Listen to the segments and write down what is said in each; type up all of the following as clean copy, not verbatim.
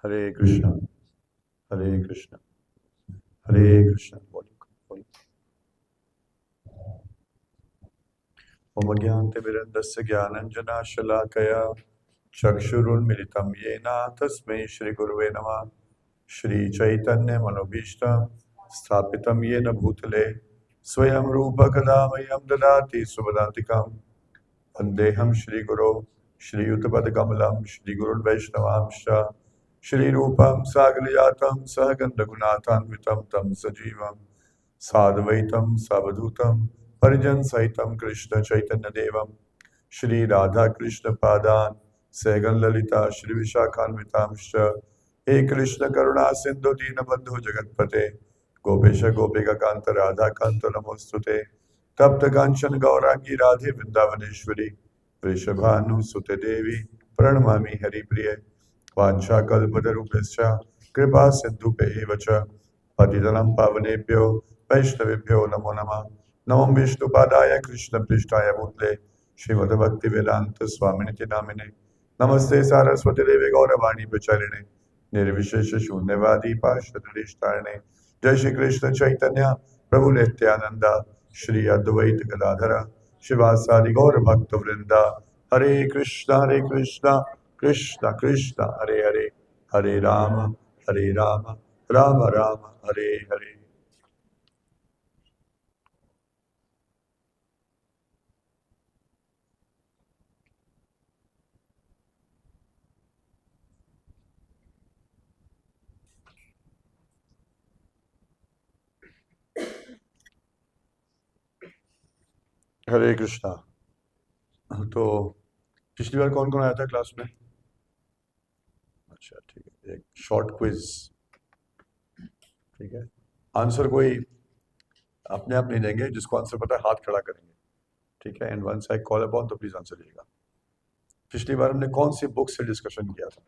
हरे कृष्णा हरे कृष्णा हरे कृष्णा। ओम ज्ञानतिमिरन्दस्य ज्ञानञ्जनशलाकया चक्षुरुन्मिलितं येन तस्मै श्रीगुरुवे नमः। श्रीचैतन्यमनोभीष्टं स्थापितं येन भूतले स्वयं रूपः कदा मह्यं ददाति सुपदान्तिकं। वन्देऽहं श्रीगुरो श्रीयुतपदकमलं श्रीगुरुर्वैष्णवांश्च श्रीरूपं साग्रजातं सहगन्धगुणान्वितं तं सजीवं साद्वैतं सावधूतं परिजन सहितं कृष्ण चैतन्य देवं श्री राधा कृष्ण पादान सैगन ललिता श्री विशाखान्वितांश्च हे कृष्ण करुणा सिंधु दीनबंधु जगतपते गोपेश गोपिका कांत राधा कांत नमोस्तुते तप्त कांचन गौरांगी राधे वृंदावनेश्वरी वृषभानुसुते देवी प्रणमामि हरिप्रिय वाञ्छाकल्पतरुभ्यश्च कृपा सिन्धुभ्येव च पतितनं पावनेभ्यो वैष्णवेभ्यो नमो नमः। नमो विष्णुपादाय कृष्णपृष्ठाय भूतले श्रीमद्भक्तिवेदांत स्वामिनिति नामिने नमस्ते सारस्वती देवे गौरवाणी प्रचारिणे निर्विशेष शून्यवादी पार्षदधिष्ठारिणे जय श्री कृष्ण चैतन्य प्रभु नित्यानंद श्री अद्वैत गदाधर शिवासादि गौर भक्त वृंदा हरे कृष्णा कृष्ण कृष्ण हरे हरे हरे राम राम राम हरे हरे। हरे कृष्णा। तो पिछली बार कौन कौन आया था क्लास में? अच्छा ठीक है, एक शॉर्ट क्विज। ठीक है, आंसर कोई अपने आप नहीं देंगे, जिसको आंसर पता है हाथ खड़ा करेंगे। ठीक है, and once I call upon तो प्लीज आंसर दीजिएगा। पिछली बार हमने कौन सी बुक से डिस्कशन किया था?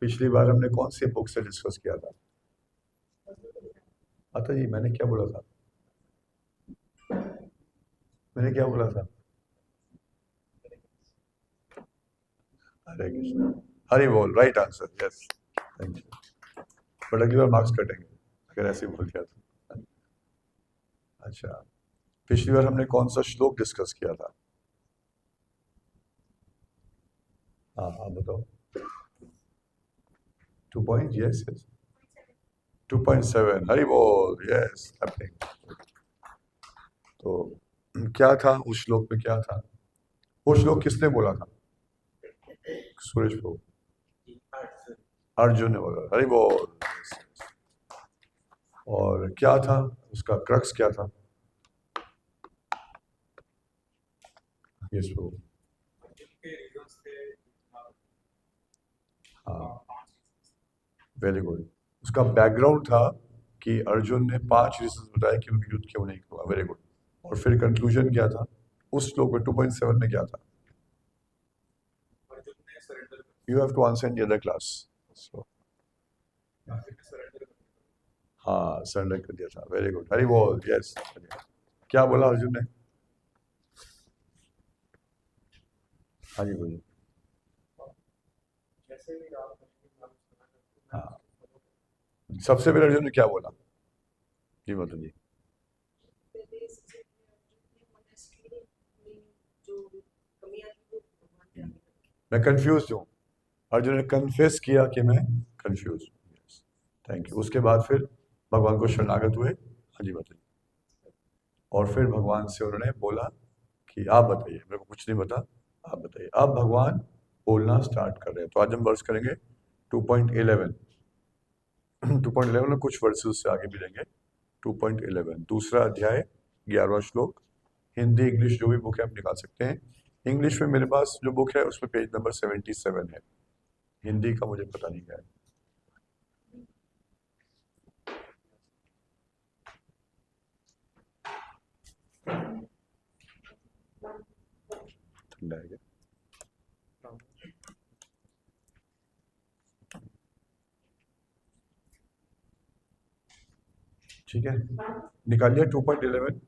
पिछली बार हमने कौन सी बुक से डिस्कस किया था? आता जी, मैंने क्या बोला था? मैंने क्या बोला था? हरे कृष्ण, हरि बोल, right answer, yes, thank you. But अगली बार मार्क्स कटेंगे अगर ऐसे बोल दिया तो। अच्छा, पिछली बार हमने कौन सा श्लोक डिस्कस किया था? हाँ हाँ बताओ। 2 पॉइंट, यस यस, 2.7, हरि बोल, यस। तो क्या था उस श्लोक में, क्या था वो श्लोक? किसने बोला था? सुरेश प्रभु, अर्जुन ने बोला, हरि बोल। और क्या था उसका क्रक्स, क्या था? यस प्रभु, हाँ, वेरी गुड। उसका बैकग्राउंड था कि अर्जुन ने 5 रीजंस बताए कि उनके युद्ध क्यों नहीं हुआ। Very good. और फिर कंक्लूजन क्या था उस श्लोक में? 2.7 में क्या था? You have to answer in the other class. So हाँ, सरेंडर कर दिया था। वेरी गुड, हरि बोल, यस। क्या बोला अर्जुन ने? हाँ जी बोलिए। हाँ, सबसे पहले अर्जुन ने क्या बोला? जी मतलब जी। मैं कंफ्यूज हूँ। अर्जुन ने कन्फेस किया कि मैं कंफ्यूज हूँ। Thank you. उसके बाद फिर भगवान को शरणागत हुए। हाँ जी बताइए। और फिर भगवान से उन्होंने बोला कि आप बताइए, मेरे को कुछ नहीं पता, आप बताइए। अब भगवान बोलना स्टार्ट कर रहे हैं। तो आज हम वर्ष करेंगे 2.11। 2.11 में कुछ वर्सेस से आगे भी लेंगे। 2.11 दूसरा अध्याय, 11वां श्लोक। हिंदी इंग्लिश जो भी बुक है आप निकाल सकते हैं। इंग्लिश में मेरे पास जो बुक है उसमें पेज नंबर 77 है। हिंदी का मुझे पता नहीं क्या है। ठंडा है क्या? ठीक है, निकालिए 2.11।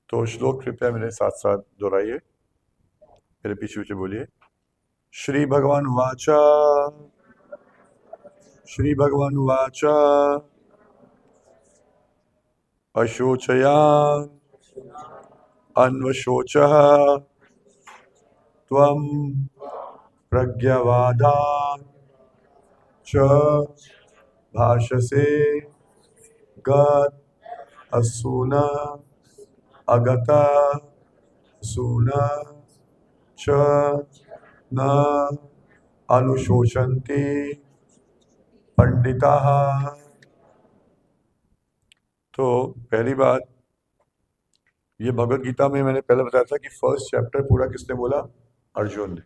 तो श्लोक कृपया मेरे साथ साथ दोहराइए। मेरे पीछे पीछे बोलिए। श्री भगवान उवाच, श्री भगवान उवाच, अशोचयान अन्वशोचः त्वं प्रज्ञावादात् च भाषसे गत असूना अगता सूना च न अनुशोचन्ति पंडिताः। तो पहली बात, ये भगवत गीता में मैंने पहले बताया था कि फर्स्ट चैप्टर पूरा किसने बोला? अर्जुन ने।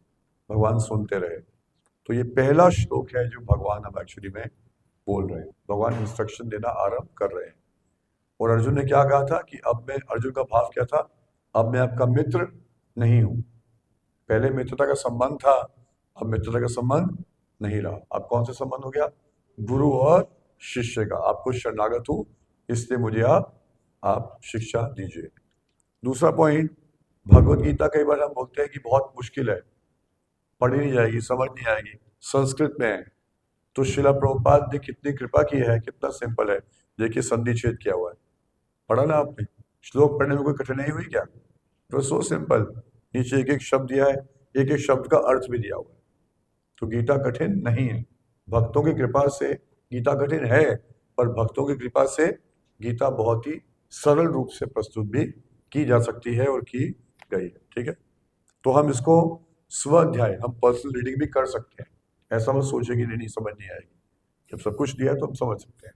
भगवान सुनते रहे। तो ये पहला श्लोक है जो भगवान अब एक्चुअली में बोल रहे हैं। भगवान इंस्ट्रक्शन देना आरंभ कर रहे हैं। और अर्जुन ने क्या कहा था कि अब मैं, अर्जुन का भाव क्या था? अब मैं आपका मित्र नहीं हूं। पहले मित्रता का संबंध था, अब मित्रता का संबंध नहीं रहा। अब कौन सा संबंध हो गया? गुरु और शिष्य का। आपको शरणागत हूं, इसलिए मुझे आप शिक्षा दीजिए। दूसरा पॉइंट, भगवत गीता कई बार हम बोलते हैं कि बहुत मुश्किल है, पढ़ी नहीं जाएगी, समझ नहीं आएगी, संस्कृत में है। तो शिला प्रभुपाद ने कितनी कृपा की है, कितना सिंपल है। देखिए संधि छेद किया हुआ है, पढ़ा ना आपने? श्लोक पढ़ने में कोई कठिनाई हुई क्या? तो सो सिंपल। नीचे एक एक शब्द दिया है, एक एक शब्द का अर्थ भी दिया हुआ है। तो गीता कठिन नहीं है। भक्तों की कृपा से गीता कठिन है, पर भक्तों की कृपा से गीता बहुत ही सरल रूप से प्रस्तुत भी की जा सकती है और की गई है। ठीक है, तो हम इसको स्वाध्याय, हम पर्सनल रीडिंग भी कर सकते हैं। ऐसा मत सोचिए कि नहीं समझ नहीं आएगी। जब सब कुछ दिया है तो हम समझ सकते हैं।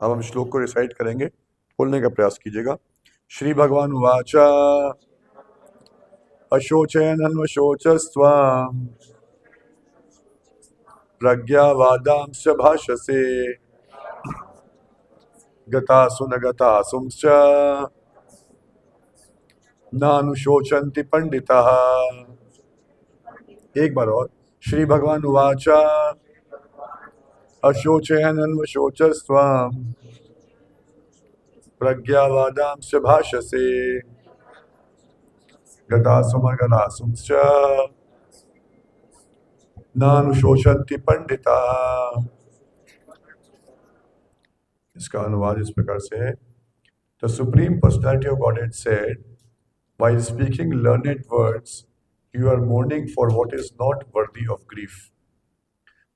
अब हम श्लोक को रिसाइट करेंगे, बोलने का प्रयास कीजिएगा। श्री भगवान उवाच, अशोचयनन्वशोचस्त्वाम् प्रज्ञावादांश्च भाषसे गतासु न गतासुंश्च नानुशोचन्ति पंडिताः। एक बार और। श्री भगवान उवाच, अशोचयनन्वशोचस्त्वाम् प्रज्ञावादांश्च भाषसे गतासु न गतासुंश्च नानुशोचन्ति पंडिताः। इसका अनुवाद इस प्रकार से है। The Supreme Personality of Godhead said, while speaking learned words, you are mourning for what is not worthy of grief.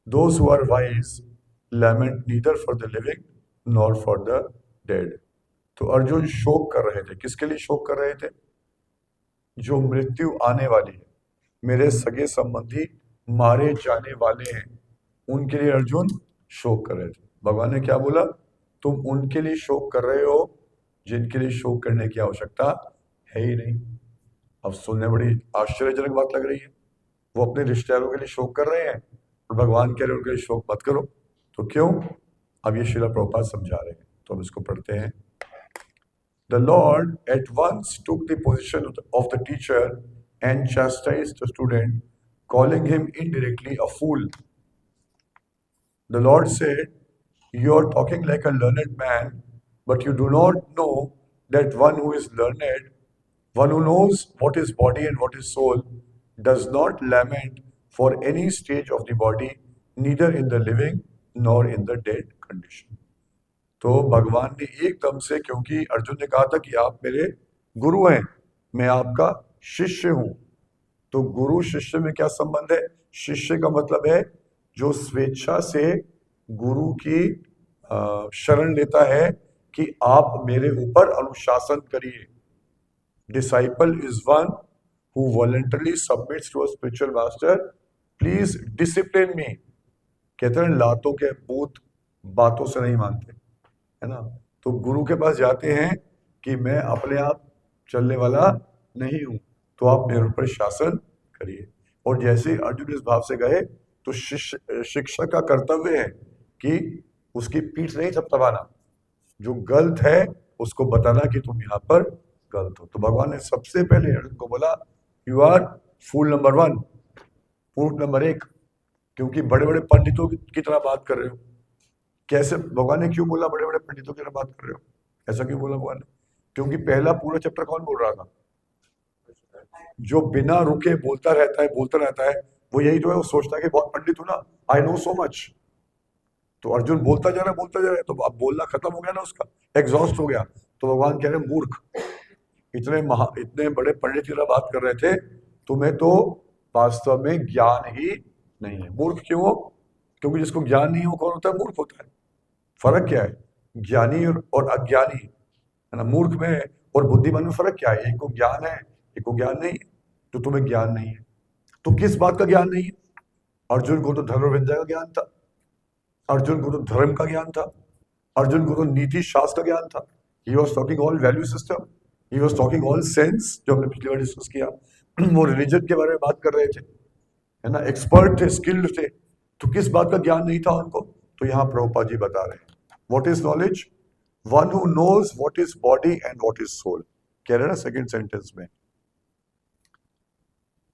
Those who are wise lament neither for the living nor for the dead. तो अर्जुन शोक कर रहे थे। किसके लिए शोक कर रहे थे? जो मृत्यु आने वाली है, मेरे सगे संबंधी मारे जाने वाले हैं, उनके लिए अर्जुन शोक कर रहे थे। भगवान ने क्या बोला? तुम उनके लिए शोक कर रहे हो जिनके लिए शोक करने की आवश्यकता है ही नहीं। अब सुनने बड़ी आश्चर्यजनक बात लग रही है। वो अपने रिश्तेदारों के लिए शोक कर रहे हैं और भगवान कह रहे हैं उनके लिए शोक मत करो। तो क्यों? अब ये श्रील प्रभुपाद समझा रहे हैं, तो हम इसको पढ़ते हैं। The Lord at once took the position of the teacher and chastised the student, calling him indirectly a fool. The Lord said, "You are talking like a learned man, but you do not know that one who is learned, one who knows what is body and what is soul, does not lament for any stage of the body, neither in the living nor in the dead condition." तो भगवान ने एकदम से, क्योंकि अर्जुन ने कहा था कि आप मेरे गुरु हैं, मैं आपका शिष्य हूं, तो गुरु शिष्य में क्या संबंध है? शिष्य का मतलब है जो स्वेच्छा से गुरु की शरण लेता है कि आप मेरे ऊपर अनुशासन करिए। Disciple is one who voluntarily submits to a spiritual master, please discipline me. कहते हैं लातों के पूत बातों से नहीं मानते, है ना? तो गुरु के पास जाते हैं कि मैं अपने आप चलने वाला नहीं हूं, तो आप मेरे ऊपर शासन करिए। और जैसे अर्जुन इस भाव से गए, तो शिक्षक का कर्तव्य है कि उसकी पीठ नहीं थपथपाना, जो गलत है उसको बताना कि तुम यहाँ पर गलत हो। तो भगवान ने सबसे पहले अर्जुन को बोला, you are fool number 1, fool number 1, क्योंकि बड़े बड़े पंडितों की तरह बात कर रहे हो। कैसे भगवान ने क्यों बोला बड़े बड़े पंडितों की तरह बात कर रहे हो? ऐसा क्यों बोला भगवान ने? क्योंकि पहला पूरा चैप्टर कौन बोल रहा था? जो बिना रुके बोलता रहता है, वो यही तो है, वो सोचता है कि बहुत पंडित हूं ना, आई नो सो मच। तो अर्जुन बोलता जा रहा है, तो अब बोलना खत्म हो गया ना उसका, एग्जॉस्ट हो गया। तो भगवान कह रहे हैं, मूर्ख, इतने बड़े पंडित की तरह बात कर रहे थे, तुम्हें तो वास्तव में ज्ञान ही नहीं है। मूर्ख क्यों हो? क्योंकि जिसको ज्ञान नहीं हो, कौन होता है? मूर्ख होता है। फर्क क्या है ज्ञानी और अज्ञानी, है ना? मूर्ख में और बुद्धिमान में फर्क क्या है? एक को ज्ञान है, एक को ज्ञान नहीं है। तो तुम्हें ज्ञान नहीं है, तो किस बात का ज्ञान नहीं है? अर्जुन को तो धनुर्विद्या का ज्ञान था, अर्जुन को तो धर्म का ज्ञान था, अर्जुन को तो नीति शास्त्र का ज्ञान था। He was talking all value system, he was talking all sense, जो हमने पिछली बार डिस्कस किया। वो रिलीजन के बारे में बात कर रहे थे, है ना? एक्सपर्ट थे, स्किल्ड थे। तो किस बात का ज्ञान नहीं था उनको? तो यहाँ प्रभुपाद जी बता रहे हैं, what is knowledge? One who knows what is body and what is soul. कह रहे हैं ना सेकंड सेंटेंस में,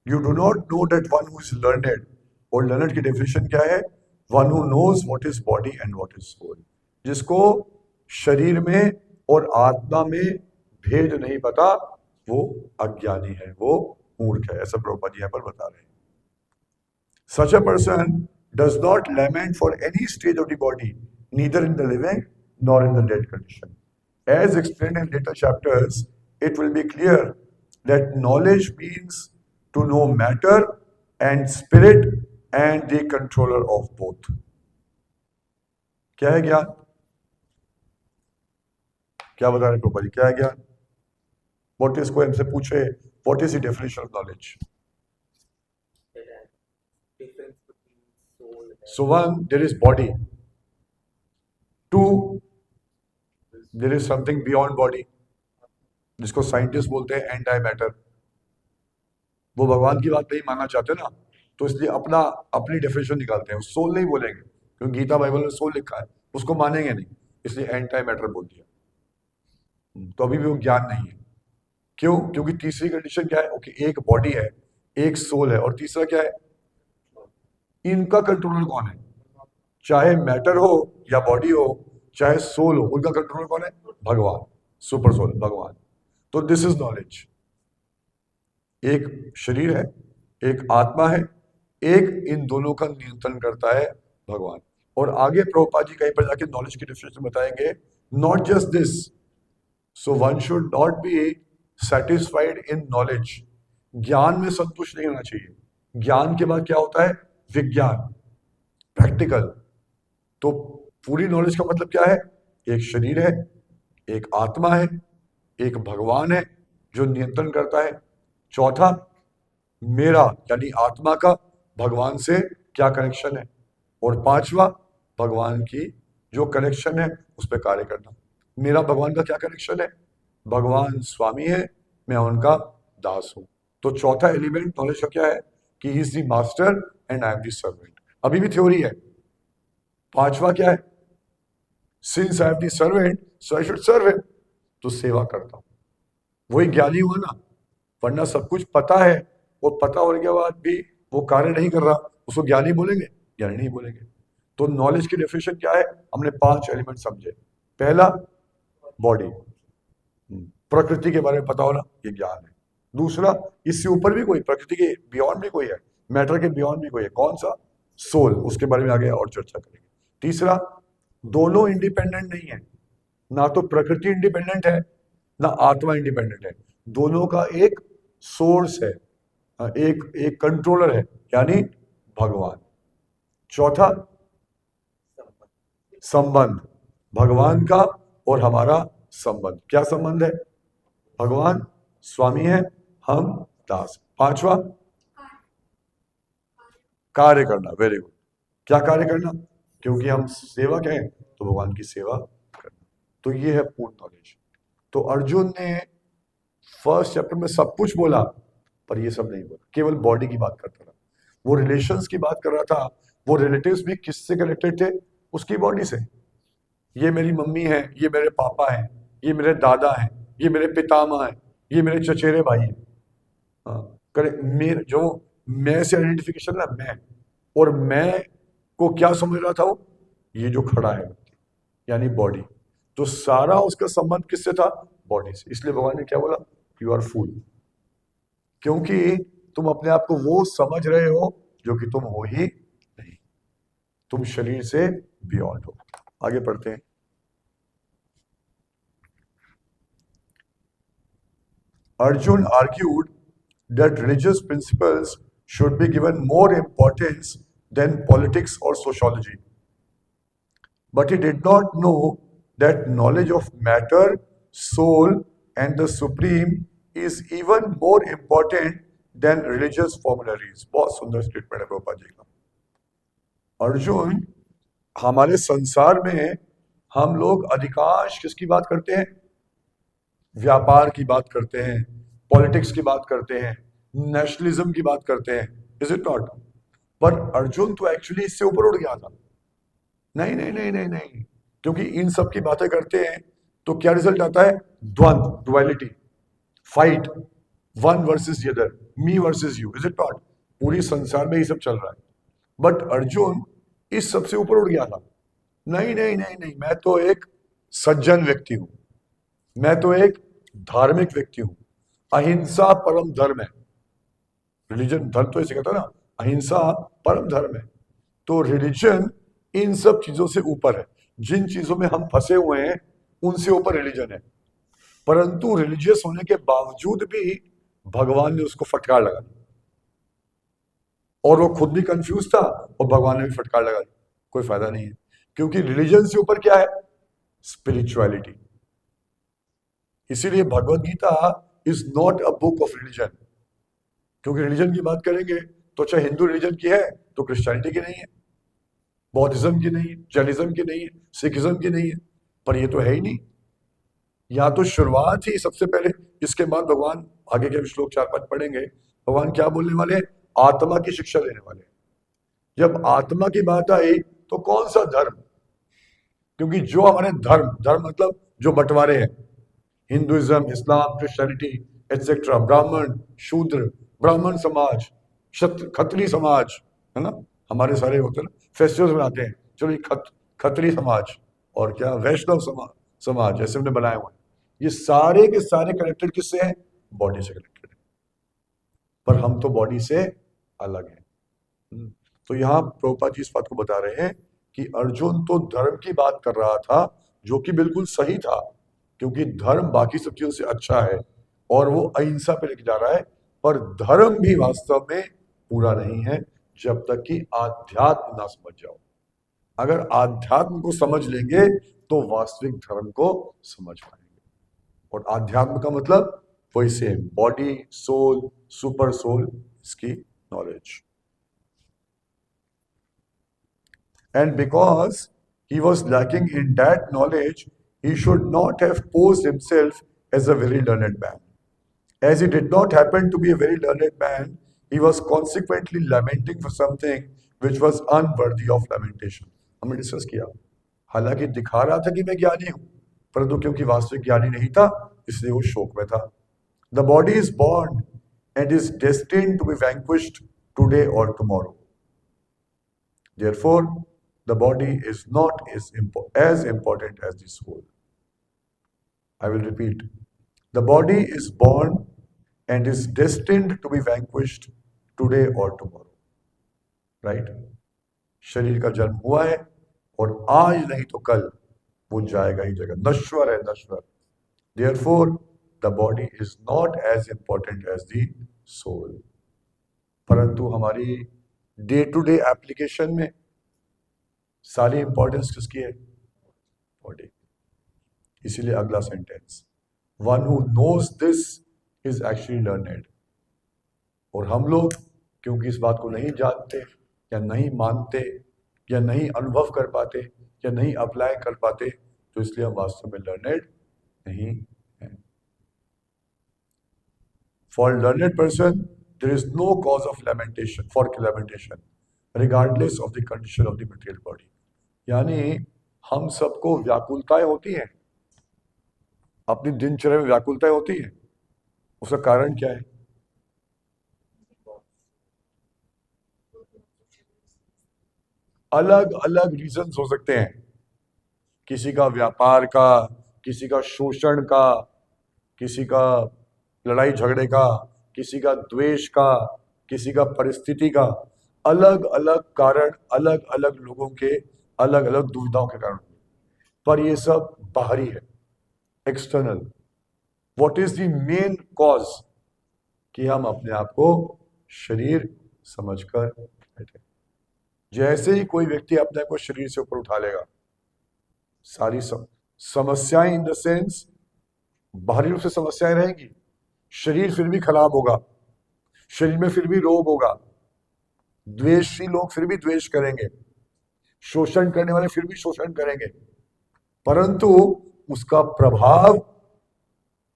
you do not know that one who is learned. और लर्नेड की डेफिनेशन क्या है? One who knows what is body and what is soul. जिसको शरीर में और आत्मा में भेद नहीं पता, वो अज्ञानी है, वो मूर्ख है। ऐसा प्रभुपाद जी यहाँ पर बता रहे हैं। Such a person does not lament for any stage of the body, neither in the living nor in the dead condition. As explained in later chapters, it will be clear that knowledge means to know matter and spirit and the controller of both. क्या है ज्ञान? क्या बता रहे प्रभुपाद जी, क्या है ज्ञान? What is, कोई हमसे पूछे, what is the definition of knowledge? So one, there is body. Two, there is something beyond body, जिसको साइंटिस्ट बोलते हैं एंटाई मैटर। वो भगवान की बात नहीं मानना चाहते ना, तो इसलिए अपनी डेफिनेशन निकालते हैं। सोल नहीं बोलेंगे, क्योंकि गीता बाइबल में सोल लिखा है, उसको मानेंगे नहीं, इसलिए एंटाई मैटर बोल दिया। तो अभी भी वो ज्ञान नहीं है। क्यों? क्योंकि तीसरी कंडीशन क्या है? ओके, एक बॉडी है, एक सोल है, और तीसरा क्या है? इनका कंट्रोलर कौन है? चाहे मैटर हो या बॉडी हो, चाहे सोल हो, उनका कंट्रोलर कौन है? भगवान, सुपर सोल, भगवान। तो दिस इज नॉलेज। एक शरीर है, एक आत्मा है, एक इन दोनों का नियंत्रण करता है भगवान। और आगे प्रभुपाद जी कहीं पर जाके नॉलेज की डेफिनेशन बताएंगे, not just this, so one should not be satisfied in knowledge. ज्ञान में संतुष्ट नहीं होना चाहिए। ज्ञान के बाद क्या होता है? विज्ञान, प्रैक्टिकल। तो पूरी नॉलेज का मतलब क्या है? एक शरीर है, एक आत्मा है, एक भगवान है जो नियंत्रण करता है। चौथा, मेरा यानी आत्मा का भगवान से क्या कनेक्शन है। और पांचवा, भगवान की जो कनेक्शन है उस पर कार्य करना। मेरा भगवान का क्या कनेक्शन है? भगवान स्वामी है, मैं उनका दास हूं। तो चौथा एलिमेंट नॉलेज का क्या है? कि he is the master and I am the servant. अभी भी थ्योरी है। पांचवा क्या है? Since I am the servant so I should serve him. तो सेवा करता हूं, वही ज्ञानी हुआ ना। वरना सब कुछ पता है और पता होने के बाद भी वो कार्य नहीं कर रहा, उसको ज्ञानी बोलेंगे? ज्ञानी नहीं बोलेंगे। तो नॉलेज की डेफिनेशन क्या है? हमने 5 एलिमेंट समझे। पहला, बॉडी, प्रकृति के बारे में पता होना, ये ज्ञान है। दूसरा, इससे ऊपर भी कोई, प्रकृति के बियॉन्ड भी कोई है, मैटर के बियॉन्ड भी कोई है। कौन सा? सोल। उसके बारे में आगे और चर्चा करेंगे। तीसरा, दोनों इंडिपेंडेंट नहीं है, ना तो प्रकृति इंडिपेंडेंट है ना आत्मा इंडिपेंडेंट है। दोनों का एक सोर्स है, एक कंट्रोलर है, यानी भगवान। चौथा, संबंध, भगवान का और हमारा संबंध। क्या संबंध है? भगवान स्वामी है, हम दास। पांचवा, कार्य करना। Very good. क्या कार्य करना? क्योंकि हम सेवक हैं तो भगवान की सेवा करना। तो ये है पूर्ण नॉलेज। तो अर्जुन ने फर्स्ट चैप्टर में सब कुछ बोला, पर ये सब नहीं बोला, केवल बॉडी की बात करता रहा। वो रिलेशंस की बात कर रहा था। वो रिलेटिव्स भी किससे कनेक्टेड थे? उसकी बॉडी से। ये मेरी मम्मी है, ये मेरे पापा हैं, ये मेरे दादा हैं, ये मेरे पितामह हैं, ये मेरे चचेरे भाई हैं। मेरे जो मैं से आइडेंटिफिकेशन ना, मैं, और मैं को क्या समझ रहा था वो? ये जो खड़ा है, यानी बॉडी। तो सारा उसका संबंध किससे था? बॉडी से। इसलिए भगवान ने क्या बोला? You are fool. क्योंकि तुम अपने आप को वो समझ रहे हो जो कि तुम हो ही नहीं, तुम शरीर से बियॉन्ड हो। आगे पढ़ते हैं। Arjun argued that religious principles should be given more importance than politics or sociology. But he did not know that knowledge of matter, soul, and the supreme is even more important than religious formularies. बहुत सुंदर statement है प्रभुपाद जी का। अर्जुन, हमारे संसार में हम लोग अधिकांश किसकी बात करते हैं? व्यापार की बात करते हैं, पॉलिटिक्स की बात करते हैं, नेशनलिज्म की बात करते हैं, इज इट नॉट? पर अर्जुन तो एक्चुअली इससे ऊपर उड़ गया था। नहीं नहीं नहीं नहीं नहीं, क्योंकि इन सब की बातें करते हैं तो क्या रिजल्ट आता है? द्वंद्व, duality, fight, one versus the other, me versus you, is it not? पूरी संसार में ये सब चल रहा है। बट अर्जुन इस सबसे ऊपर उड़ गया था। नहीं नहीं नहीं नहीं, मैं तो एक सज्जन व्यक्ति हूं, मैं तो एक धार्मिक व्यक्ति हूं, अहिंसा परम धर्म है। रिलीजन धर्म तो ऐसे कहता है ना, अहिंसा परम धर्म है। तो रिलीजन इन सब चीजों से ऊपर है। जिन चीजों में हम फंसे हुए हैं उनसे ऊपर रिलीजन है। परंतु रिलीजियस होने के बावजूद भी भगवान ने उसको फटकार लगा दी, और वो खुद भी कंफ्यूज था और भगवान ने भी फटकार लगा दी। कोई फायदा नहीं है, क्योंकि रिलीजन से ऊपर क्या है? स्पिरिचुअलिटी। इसीलिए Bhagavad Gita is not a book of religion. क्योंकि रिलीजन की बात करेंगे तो चाहे हिंदू रिलीजन की है तो क्रिश्चियनिटी की नहीं है, बौद्धिज्म की नहीं है, जैनिज्म की नहीं है, सिखिज्म की नहीं है। पर ये तो है ही नहीं। यहाँ तो शुरुआत ही सबसे पहले, इसके बाद भगवान आगे के श्लोक 4-5 पढ़ेंगे, भगवान क्या बोलने वाले हैं? आत्मा की शिक्षा देने वाले हैं। जब आत्मा की बात आई तो कौन सा धर्म? क्योंकि जो हमारे धर्म, धर्म मतलब जो बंटवारे हैं, हिंदुइज्म, इस्लाम, क्रिश्चियनिटी एटसेट्रा, ब्राह्मण, शूद्र, ब्राह्मण समाज, खत्री समाज, है ना, हमारे सारे होते हैं ना, फेस्टिवल्स बनाते हैं, चलो ये खत्री समाज और क्या वैष्णव समाज ऐसे हमने बनाए हुए हैं। ये सारे के सारे कनेक्टेड किससे हैं? बॉडी से कनेक्टेड है। पर हम तो बॉडी से अलग हैं। तो यहाँ प्रभुपाद जी इस बात को बता रहे हैं कि अर्जुन तो धर्म की बात कर रहा था, जो कि बिल्कुल सही था, क्योंकि धर्म बाकी सब चीजों से अच्छा है और वो अहिंसा पे लेके जा रहा है। पर धर्म भी वास्तव में पूरा नहीं है जब तक कि आध्यात्म ना समझ जाओ। अगर आध्यात्म को समझ लेंगे तो वास्तविक धर्म को समझ पाएंगे। और आध्यात्म का मतलब वही से बॉडी, सोल, सुपर सोल, इसकी knowledge. And because he was lacking in that knowledge, he should not have posed himself as a very learned man. As he did not happen to be a very learned man, he was consequently lamenting for something which was unworthy of lamentation. हमने discuss किया, हालांकि दिखा रहा था कि मैं ज्ञानी हूं, परंतु क्योंकि वास्तविक ज्ञानी नहीं था इसलिए वो शोक में था। The body is born and is destined to be vanquished today or tomorrow. Therefore, the body is not as important as the soul. I will repeat. The body is born and is destined to be vanquished today or tomorrow. Right? शरीर का जन्म हुआ है और आज नहीं तो कल वो जाएगा ही जाएगा, नश्वर है, नश्वर। Therefore, the body is not as important as the soul. परंतु हमारी डे टू डे एप्लीकेशन में सारी इंपॉर्टेंस किसकी है? बॉडी। इसीलिए अगला sentence, one who knows this is actually learned. और हम लोग क्योंकि इस बात को नहीं जानते या नहीं मानते या नहीं अनुभव कर पाते या नहीं अप्लाई कर पाते, तो इसलिए हम वास्तव में लर्नेड नहीं हैं। For learned person there is no cause of lamentation, for lamentation regardless of the condition of the material body. यानी हम सबको व्याकुलताएं होती हैं, अपनी दिनचर्या में व्याकुलताएं होती हैं। उसका कारण क्या है? अलग अलग रीजंस हो सकते हैं, किसी का व्यापार का, किसी का शोषण का, किसी का लड़ाई झगड़े का, किसी का द्वेष का, किसी का परिस्थिति का, अलग अलग कारण, अलग अलग लोगों के अलग अलग दुविधाओं के कारण, पर ये सब बाहरी है, external. What is the main cause? कि हम अपने आप को शरीर समझकर बैठे। जैसे ही कोई व्यक्ति अपने आप को शरीर से ऊपर उठा लेगा, सारी समस्याएं, इन द सेंस बाहरी रूप से समस्याएं रहेंगी, शरीर फिर भी खराब होगा, शरीर में फिर भी रोग होगा, द्वेषी लोग फिर भी द्वेष करेंगे, शोषण करने वाले फिर भी शोषण करेंगे, परंतु उसका प्रभाव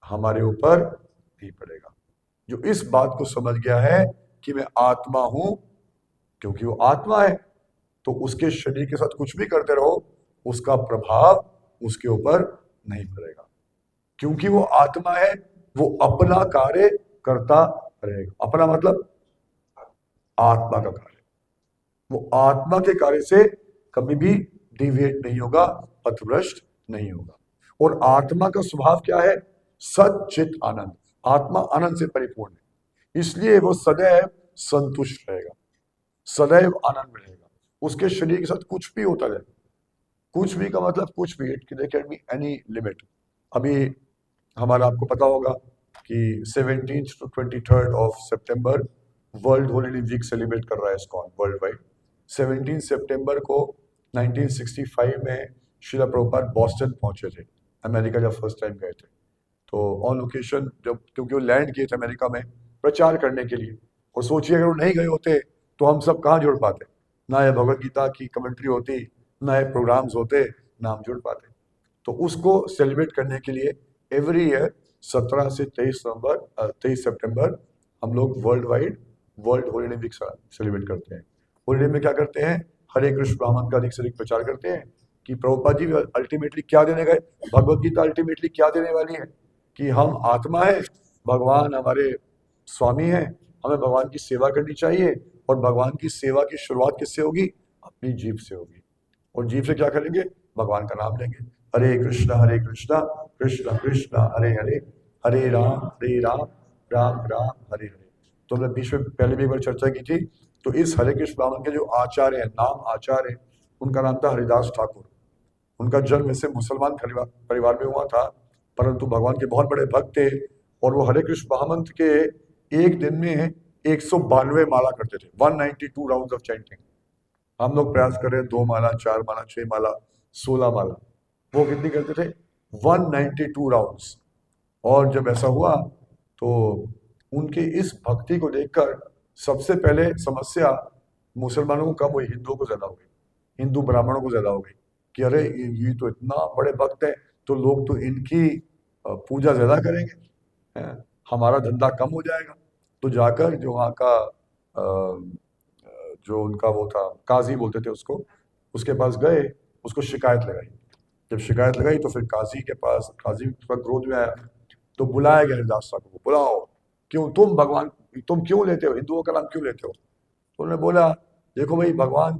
हमारे ऊपर नहीं पड़ेगा। जो इस बात को समझ गया है कि मैं आत्मा हूं, क्योंकि वो आत्मा है, तो उसके शरीर के साथ कुछ भी करते रहो, उसका प्रभाव उसके ऊपर नहीं पड़ेगा, क्योंकि वो आत्मा है, वो अपना कार्य करता रहेगा। अपना मतलब आत्मा का कार्य, वो आत्मा के कार्य से कभी भी डिविएट नहीं होगा, पथभ्रष्ट नहीं होगा। और आत्मा का स्वभाव क्या है? सच्चित आनंद। आत्मा आनंद से परिपूर्ण है, इसलिए वो सदैव संतुष्ट रहेगा, सदैव आनंद में रहेगा। उसके शरीर के साथ कुछ भी होता रहे, कुछ भी का मतलब कुछ भी, it can be any limit. अभी हमारा, आपको पता होगा कि 17 to 23 ऑफ सितंबर वर्ल्ड होली वीक सेलिब्रेट कर रहा है इस्कॉन वर्ल्ड वाइड। 17 सितंबर को 1965 में श्रीला प्रभुपाद बॉस्टन पहुंचे थे, अमेरिका जब फर्स्ट टाइम गए थे। तो ऑन लोकेशन जब, क्योंकि वो लैंड किए थे अमेरिका में प्रचार करने के लिए, और सोचिए अगर वो नहीं गए होते तो हम सब कहाँ जुड़ पाते, ना ये भगवत गीता की कमेंट्री होती, ना ये प्रोग्राम्स होते, ना हम जुड़ पाते। तो उसको सेलिब्रेट करने के लिए एवरी ईयर 17 से 23 सितंबर हम लोग world wide world holy week celebrate करते हैं। होली में क्या करते हैं? हरे कृष्ण ब्राह्मण का अधिक से अधिक प्रचार करते हैं कि प्रभुपाद जी अल्टीमेटली क्या देने गए, भगवत गीता अल्टीमेटली क्या देने वाली है, कि हम आत्मा है, भगवान हमारे स्वामी हैं, हमें भगवान की सेवा करनी चाहिए, और भगवान की सेवा की शुरुआत किससे होगी? अपनी जीभ से होगी। और जीभ से क्या करेंगे? भगवान का नाम लेंगे, हरे कृष्णा कृष्ण कृष्ण हरे हरे, हरे राम राम राम हरे हरे। तो हमने बीच में पहले भी एक बार चर्चा की थी। तो इस हरे कृष्ण ब्राह्मण के जो आचार्य हैं, नाम आचार्य हैं, उनका नाम था हरिदास ठाकुर। उनका जन्म वैसे मुसलमान परिवार में हुआ था, परंतु भगवान के बहुत बड़े भक्त थे, और वो हरे कृष्ण महामंत्र के एक दिन में 192 माला करते थे, 192 राउंड्स ऑफ चैंटिंग। हम लोग प्रयास कर रहे हैं 2 माला, 4 माला, 6 माला, 16 माला, वो कितनी करते थे? 192 राउंड्स। और जब ऐसा हुआ तो उनके इस भक्ति को देखकर सबसे पहले समस्या मुसलमानों को कम हुई, हिंदुओं को ज्यादा हो गई, हिंदू ब्राह्मणों को ज्यादा हो गई, कि अरे ये तो इतना बड़े भक्त है, तो लोग तो इनकी पूजा ज्यादा करेंगे, हमारा धंधा कम हो जाएगा। तो जाकर जो वहाँ का जो उनका वो था, काजी बोलते थे उसको, उसके पास गए, उसको शिकायत लगाई। जब शिकायत लगाई तो फिर काजी के पास, काजी पर क्रोध में आया, तो बुलाया गया हरिदास ठाकुर को, बुलाओ, क्यों तुम क्यों लेते हो, हिंदुओं का नाम क्यों लेते हो? तो उन्होंने बोला, देखो भाई, भगवान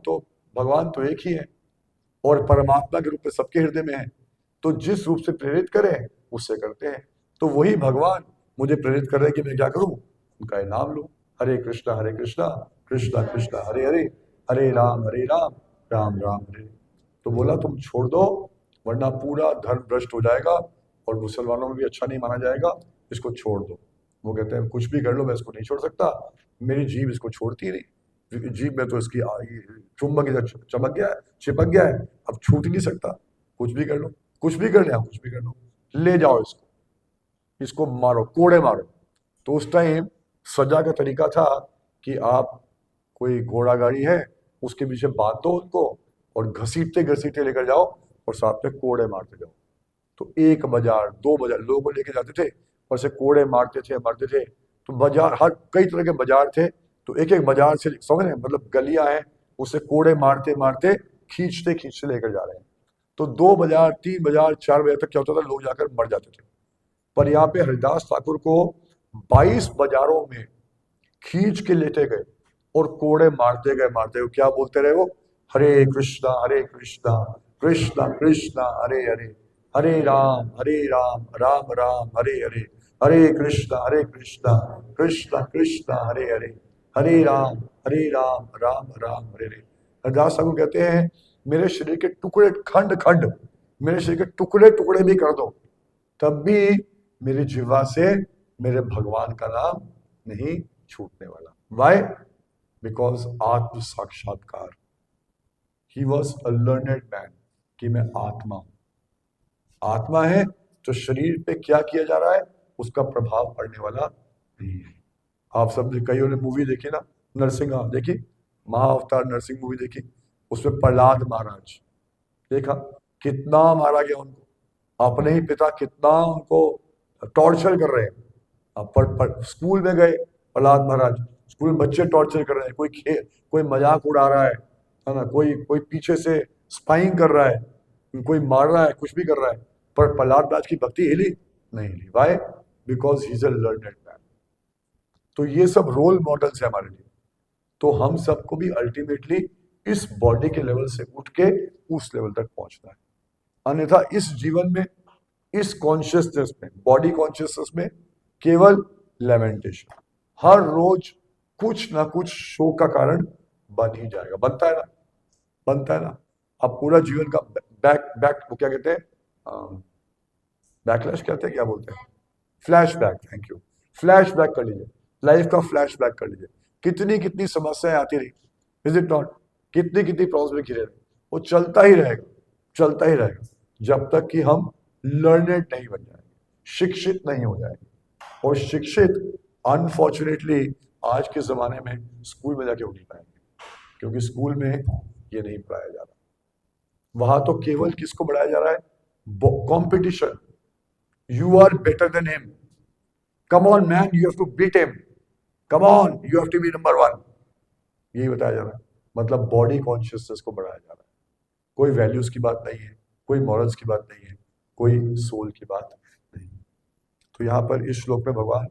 तो एक ही है, और परमात्मा के रूप में सबके हृदय में है, तो जिस रूप से प्रेरित करे उससे करते हैं। तो वही भगवान मुझे प्रेरित कर रहे कि मैं क्या करूं? उनका नाम लूं, हरे कृष्णा कृष्णा कृष्णा हरे हरे, हरे राम राम राम हरे। तो बोला तुम छोड़ दो, वरना पूरा धर्म भ्रष्ट हो जाएगा और मुसलमानों में भी अच्छा नहीं माना जाएगा, इसको छोड़ दो। वो कहते हैं कुछ भी कर लो, मैं इसको नहीं छोड़ सकता, मेरी जीभ इसको छोड़ती नहीं, जीभ में तो इसकी चुंबक इधर चमक गया है, चिपक गया है, अब छूट ही नहीं सकता। कुछ भी कर लो, कुछ भी कर लिया, कुछ भी कर लो, ले जाओ इसको मारो, कोड़े मारो। तो उस टाइम सजा का तरीका था कि आप कोई घोड़ा गाड़ी है, उसके पीछे बांध दो उनको, और घसीटते घसीटते लेकर जाओ, और साथ में कोड़े मारते जाओ। तो 1 बाजार 2 बाजार लोगों को लेके जाते थे, और से कोड़े मारते थे। तो बाजार, हर कई तरह के बाजार थे, तो एक एक बाजार से, समझ रहे हैं, मतलब गलियां हैं, उससे कोड़े मारते मारते खींचते लेकर जा रहे हैं। तो 2 बाजार 3 बाजार 4 बजे तक क्या होता था, लोग जाकर मर जाते थे। पर यहाँ पे हरिदास ठाकुर को 22 बाजारों में खींच के लेते गए, और कोड़े मारते गए। क्या बोलते रहे वो? हरे कृष्णा कृष्णा कृष्णा हरे हरे, हरे राम राम राम हरे हरे, हरे कृष्णा कृष्णा कृष्णा हरे हरे, हरे राम राम राम हरे हरे। हरदास ठाकुर कहते हैं मेरे शरीर के टुकड़े खंड खंड, मेरे शरीर के टुकड़े टुकड़े भी कर दो, तब भी मेरी जिह्वा से मेरे भगवान का नाम नहीं छूटने वाला। वाई? बिकॉज आत्म साक्षात्कार। He was a learned man, कि मैं आत्मा हूं। आत्मा है तो शरीर पे क्या किया जा रहा है उसका प्रभाव पड़ने वाला नहीं है। आप सब ने, कईयों ने मूवी देखी ना, नरसिंहा देखी, महाअवतार नरसिंह मूवी देखी, उसमें प्रहलाद महाराज देखा कितना मारा गया उनको, अपने ही पिता कितना उनको टॉर्चर कर रहे हैं। स्कूल में गए प्रहलाद महाराज, स्कूल में बच्चे टॉर्चर कर रहे हैं, कोई मजाक उड़ा रहा है ना, कोई कोई पीछे से स्पाइंग कर रहा है, कोई मार रहा है, कुछ भी कर रहा है, पर प्रहलाद महाराज की भक्ति हिली नहीं हिली। Why? Because he is a learned man. तो ये सब रोल मॉडल्स है हमारे लिए। तो हम सबको भी अल्टीमेटली इस बॉडी के लेवल से उठ के उस लेवल तक पहुंचना है। अन्यथा इस जीवन में, इस कॉन्शियसनेस में, बॉडी कॉन्शियसनेस में केवल लेमेंटेशन, हर रोज कुछ ना कुछ शोक का कारण बन ही जाएगा। बनता है ना, बनता है ना। अब पूरा जीवन का वो क्या कहते हैं, बैकलैश कहते हैं, क्या बोलते हैं, फ्लैशबैक, थैंक यू, फ्लैशबैक कर लीजिए, लाइफ का फ्लैशबैक कर लीजिए। कितनी कितनी समस्याएं आती रही, इज इट नॉट? कितनी कितनी प्रॉब्लम घिरे रहे, वो चलता ही रहेगा, चलता ही रहेगा, जब तक कि हम लर्नेड नहीं बन जाएंगे, शिक्षित नहीं हो जाएंगे। और शिक्षित अनफॉर्चुनेटली आज के जमाने में स्कूल में जाके हो नहीं पाएंगे, क्योंकि स्कूल में ये नहीं पढ़ाया जा रहा। वहां तो केवल किसको बढ़ाया जा रहा है, competition, you are better than him, come on man, you have to beat him, come on, you have to be number 1, यही बताया जा रहा है। मतलब बॉडी कॉन्शियसनेस को बढ़ाया जा रहा है। कोई वैल्यूज की बात नहीं है, कोई मॉरल्स की बात नहीं है, कोई सोल की बात नहीं। तो यहाँ पर इस श्लोक में भगवान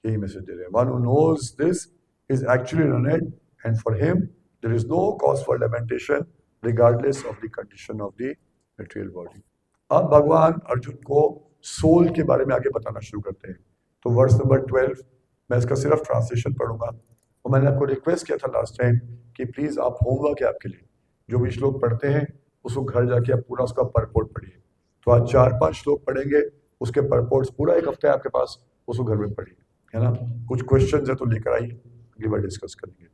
यही मैसेज दे रहे हैं, one who knows this is actually learned and for him there is no cause for lamentation regardless of the condition of the material body. अब भगवान अर्जुन को सोल के बारे में आगे बताना शुरू करते हैं। तो वर्स नंबर 12, मैं इसका सिर्फ ट्रांसलेशन पढ़ूंगा। और मैंने आपको रिक्वेस्ट किया था लास्ट टाइम कि प्लीज आप होमवर्क है आपके लिए, जो भी श्लोक पढ़ते हैं उसको घर जाके आप पूरा उसका परपोर्ट पढ़िए। तो आज 4-5 श्लोक पढ़ेंगे, उसके परपोर्ट्स पूरा एक हफ्ता है आपके पास, उसको घर में पढ़िए, है ना। कुछ क्वेश्चन है तो लेकर आइए, अगली बार डिस्कस करेंगे।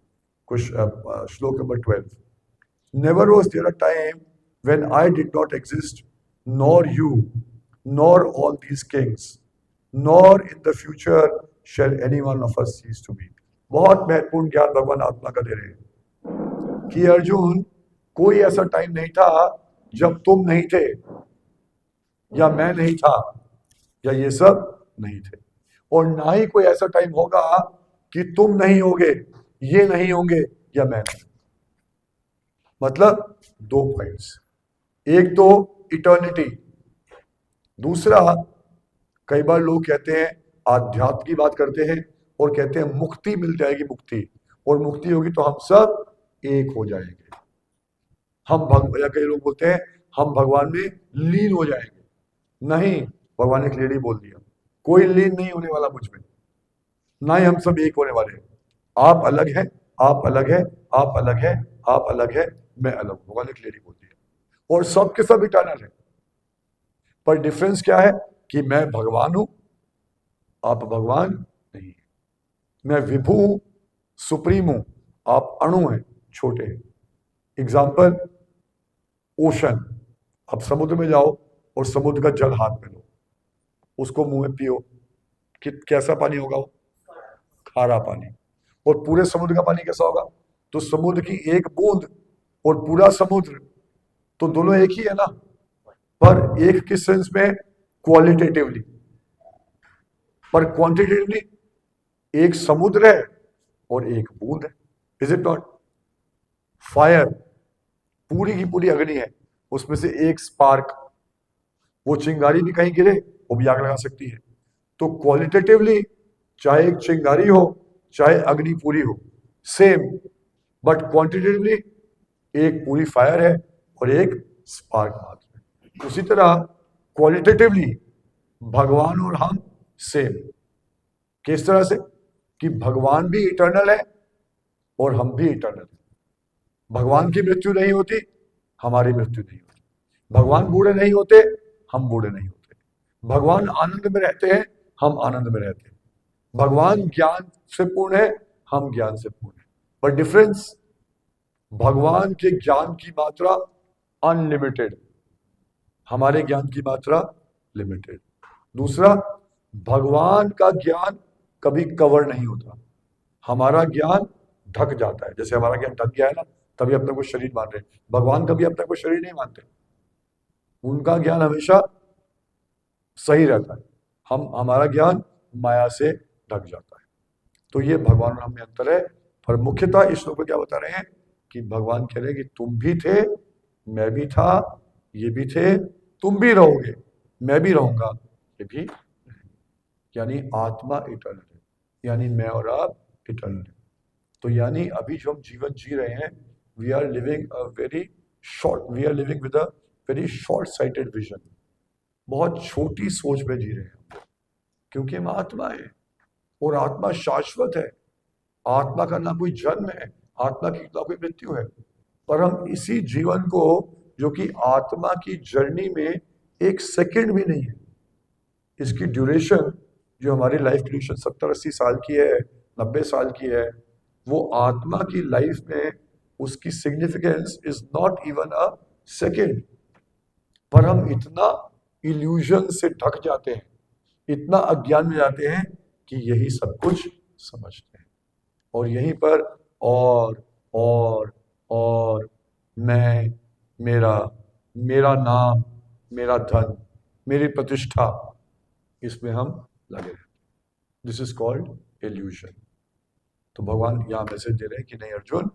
कुछ श्लोक number 12, never was there a time when I did not exist, nor you, nor all these kings, nor in the future shall anyone of us cease to be. बहुत महत्वपूर्ण ज्ञान भगवान आत्मा का दे रहे हैं कि अर्जुन, कोई ऐसा टाइम नहीं था जब तुम नहीं थे, या मैं नहीं था, या ये सब नहीं थे, और ना ही कोई ऐसा टाइम होगा कि तुम नहीं होगे, ये नहीं होंगे, या मैं नहीं। मतलब 2 पॉइंट्स, एक तो इटर्निटी, दूसरा कई बार लोग कहते हैं आध्यात्म की बात करते हैं और कहते हैं मुक्ति मिल जाएगी, मुक्ति, और मुक्ति होगी तो हम सब एक हो जाएंगे, या कई लोग बोलते हैं हम भगवान में लीन हो जाएंगे। नहीं, भगवान ने क्लियरली बोल दिया, कोई लीन नहीं होने वाला मुझ में, ना ही हम सब एक होने वाले हैं। आप अलग है, आप अलग है, आप अलग है, आप अलग है, मैं अलग हूं, भगवान ने क्लियरली बोल दिया। और सब के सब इटर्नल है, पर डिफरेंस क्या है कि मैं भगवान हूं, आप भगवान नहीं। मैं विभु हूं, सुप्रीम हूं, आप अणु हैं, छोटे। एग्जाम्पल, ओशन, आप समुद्र में जाओ और समुद्र का जल हाथ में लो, उसको मुंह में पियो, कैसा पानी होगा वो? खारा पानी। और पूरे समुद्र का पानी कैसा होगा? तो समुद्र की एक बूंद और पूरा समुद्र, तो दोनों एक ही है ना, पर एक किस सेंस में? क्वालिटेटिवली, पर क्वांटिटेटिवली एक समुद्र है और एक बूंद है, इज इट नॉट? फायर, पूरी की पूरी अग्नि है, उसमें से एक स्पार्क, वो चिंगारी भी कहीं गिरे वो भी आग लगा सकती है। तो क्वालिटेटिवली चाहे एक चिंगारी हो, चाहे अग्नि पूरी हो, सेम, बट क्वांटिटेटिवली एक पूरी फायर है और एक स्पार्क मात्र है। उसी तरह क्वालिटेटिवली भगवान और हम सेम, किस तरह से? कि भगवान भी इटर्नल है और हम भी इटर्नल है। भगवान की मृत्यु नहीं होती, हमारी मृत्यु नहीं होती। भगवान बूढ़े नहीं होते, हम बूढ़े नहीं होते। भगवान आनंद में रहते हैं, हम आनंद में रहते हैं। भगवान ज्ञान से पूर्ण है, हम ज्ञान से पूर्ण है। पर डिफरेंस, भगवान के ज्ञान की मात्रा अनलिमिटेड, हमारे ज्ञान की मात्रा लिमिटेड। दूसरा, भगवान का ज्ञान कभी कवर नहीं होता, हमारा ज्ञान ढक जाता है। जैसे हमारा ज्ञान ढक गया है ना, तभी अपने को शरीर मान रहे हैं। भगवान कभी अपने को शरीर नहीं मानते, उनका ज्ञान हमेशा सही रहता है। हमारा ज्ञान माया से ढक जाता है। तो ये भगवान और हम में अंतर है। पर मुख्यतः इस श्लोक में क्या बता रहे हैं कि भगवान कह रहे हैं कि तुम भी थे, मैं भी था, ये भी थे, तुम भी रहोगे, मैं भी रहूंगा, ये भी। यानी आत्मा इटर्नल है, यानी मैं और आप इटर्नल है। तो यानी अभी जो हम जीवन जी रहे हैं, we are living with a very short sighted vision. बहुत छोटी सोच में जी रहे हैं, क्योंकि हम आत्मा है और आत्मा शाश्वत है। आत्मा का ना कोई जन्म है, आत्मा की ना कोई मृत्यु है। पर हम इसी जीवन को, जो कि आत्मा की जर्नी में एक सेकंड भी नहीं है, इसकी ड्यूरेशन, जो हमारी लाइफ ड्यूरेशन 70-80 साल की है, 90 साल की है, वो आत्मा की लाइफ में उसकी significance is not even a second. पर हम इतना इल्यूजन से ढक जाते हैं, इतना अज्ञान में जाते हैं कि यही सब कुछ समझते हैं। और यहीं पर और मैं, मेरा, मेरा नाम, मेरा धन, मेरी प्रतिष्ठा, इसमें हम लगे रहते हैं। This is called illusion. तो भगवान यहाँ मैसेज दे रहे हैं कि नहीं अर्जुन,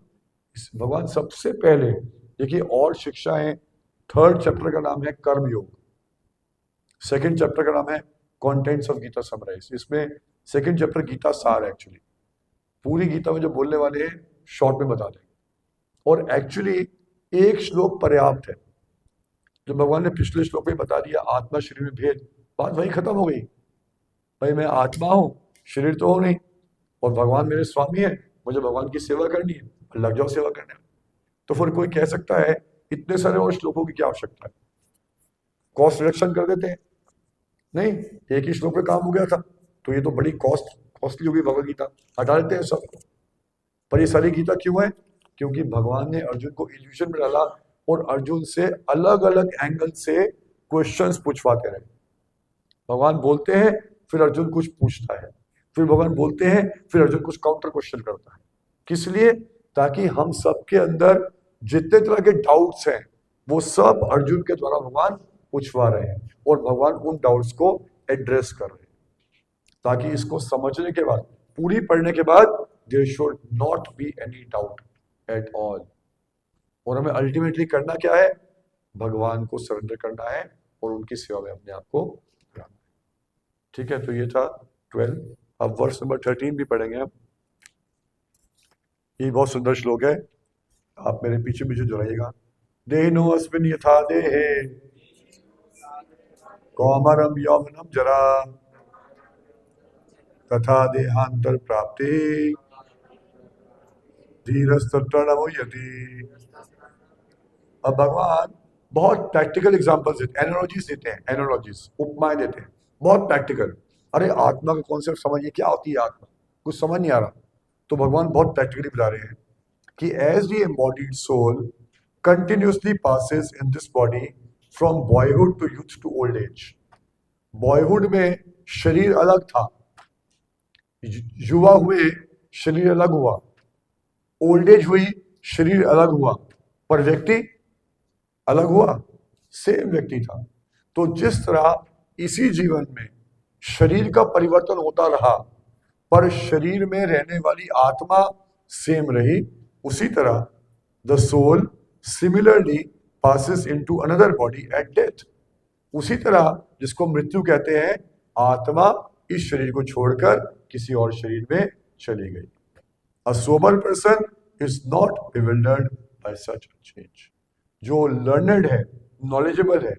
भगवान सबसे पहले देखिए, और शिक्षाएं, 3rd चैप्टर का नाम है कर्म योग, 2nd चैप्टर का नाम है कंटेंट्स ऑफ गीता समराइज। इसमें 2nd चैप्टर गीता सार है एक्चुअली। पूरी गीता में जो बोलने वाले हैं शॉर्ट में बता देंगे, और एक्चुअली एक श्लोक पर्याप्त है। जो भगवान ने पिछले श्लोक में बता दिया, आत्मा शरीर में भेद, बात वही खत्म हो गई। भाई मैं आत्मा हूं, शरीर तो हो नहीं, और भगवान मेरे स्वामी है, मुझे भगवान की सेवा करनी है, लग जाओ सेवा करने। तो फिर कोई कह सकता है इतने सारे और श्लोकों की क्या आवश्यकता है, कॉस्ट रिडक्शन कर देते हैं। नहीं, एक ही श्लोक पे काम हो गया था, तो ये तो बड़ी कॉस्टली होगी भगवद गीता, हटा देते हैं सब। पर ये सारी गीता क्यों है? क्योंकि भगवान ने अर्जुन को इल्यूजन में डाला और अर्जुन से अलग अलग एंगल से क्वेश्चंस पूछवाते रहे। भगवान बोलते हैं, फिर अर्जुन कुछ पूछता है, फिर भगवान बोलते हैं, फिर अर्जुन कुछ काउंटर क्वेश्चन करता है। किस लिए? ताकि हम सबके अंदर जितने तरह के डाउट्स हैं, वो सब अर्जुन के द्वारा भगवान पूछवा रहे हैं, और भगवान उन डाउट्स को एड्रेस कर रहे हैं, ताकि इसको समझने के बाद, पूरी पढ़ने के बाद, there should not be any doubt at all. और हमें अल्टीमेटली करना क्या है? भगवान को सरेंडर करना है और उनकी सेवा में अपने आप को लगाना है। ठीक है, तो ये था 12। अब वर्ष नंबर 13 भी पढ़ेंगे हम। ये बहुत सुंदर श्लोक है, आप मेरे पीछे पीछे जुड़ाइएगा। देहिनो अस्मिन् यथा देहे कौमारम यौवनम जरा तथा देहांतर प्राप्ति धीरस्तत्रणमो यदि। अब भगवान बहुत प्रैक्टिकल एग्जांपल्स देते हैं, एनालॉजीज देते हैं, एनालॉजीज, उपमाएं देते हैं, बहुत प्रैक्टिकल। अरे आत्मा का कॉन्सेप्ट समझिए, क्या होती है आत्मा, कुछ समझ नहीं आ रहा, तो भगवान बहुत प्रैक्टिकली बता रहे हैं कि as the embodied soul continuously passes in this body from boyhood to youth to old age. Boyhood में शरीर अलग था, युवा हुए शरीर अलग हुआ, ओल्ड एज हुई शरीर अलग हुआ, पर व्यक्ति अलग हुआ, सेम व्यक्ति था। तो जिस तरह इसी जीवन में शरीर का परिवर्तन होता रहा, पर शरीर में रहने वाली आत्मा सेम रही, उसी तरह the soul similarly passes into another body at death. उसी तरह जिसको मृत्यु कहते हैं, आत्मा इस शरीर को छोड़कर किसी और शरीर में चली गई। A sober person is not bewildered by such change. जो लर्नड है, नॉलेजेबल है,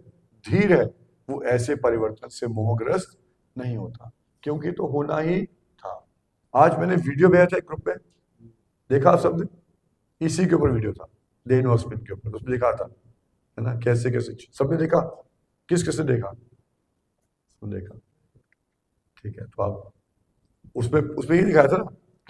धीर है, वो ऐसे परिवर्तन से मोहग्रस्त नहीं होता, क्योंकि तो होना ही आज मैंने वीडियो भेजा था एक ग्रुप में, देखा आप सबने? इसी के ऊपर वीडियो था, डेन ऑस्पिन के ऊपर, उसमें देखा था, है ना, कैसे कैसे सबने देखा? किस किसने देखा? सबने देखा, ठीक है। तो आप उसमें उसमें ये दिखाया था ना,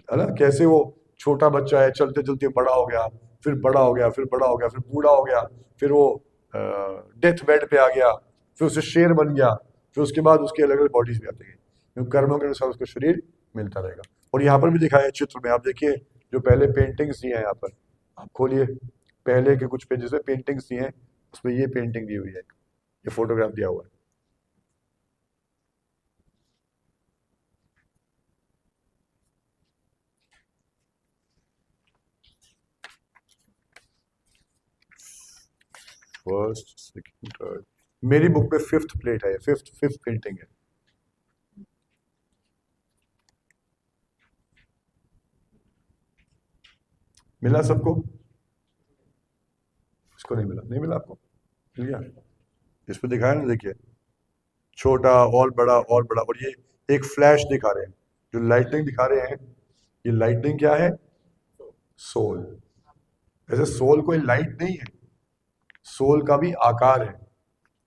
है ना, कैसे वो छोटा बच्चा है, चलते चलते बड़ा हो गया, फिर बड़ा हो गया, फिर बड़ा हो गया, फिर बूढ़ा हो गया, फिर वो डेथ बेड पे आ गया, फिर उसे शेर बन गया, फिर उसके बाद उसकी अलग अलग बॉडीज भी आती है, क्योंकि कर्मों के अनुसार उसको शरीर मिलता रहेगा। और यहाँ पर भी दिखाया है चित्र में, आप देखिए, जो पहले पेंटिंग्स दी है यहाँ पर, आप खोलिए पहले के कुछ पेजेस में पेंटिंग्स दी हैं, उसमें ये पेंटिंग दी हुई है, ये फोटोग्राफ दिया हुआ है। फर्स्ट, सेकंड, थर्ड, मेरी बुक में फिफ्थ प्लेट है, फिफ्थ फिफ्थ पेंटिंग है। मिला सबको? इसको नहीं मिला? नहीं मिला आपको? मिल गया? इस पे दिखाया ना, देखिए, छोटा और बड़ा और बड़ा, और ये एक फ्लैश दिखा रहे हैं, जो लाइटनिंग दिखा रहे हैं, ये लाइटनिंग क्या है? सोल। वैसे सोल कोई लाइट नहीं है, सोल का भी आकार है,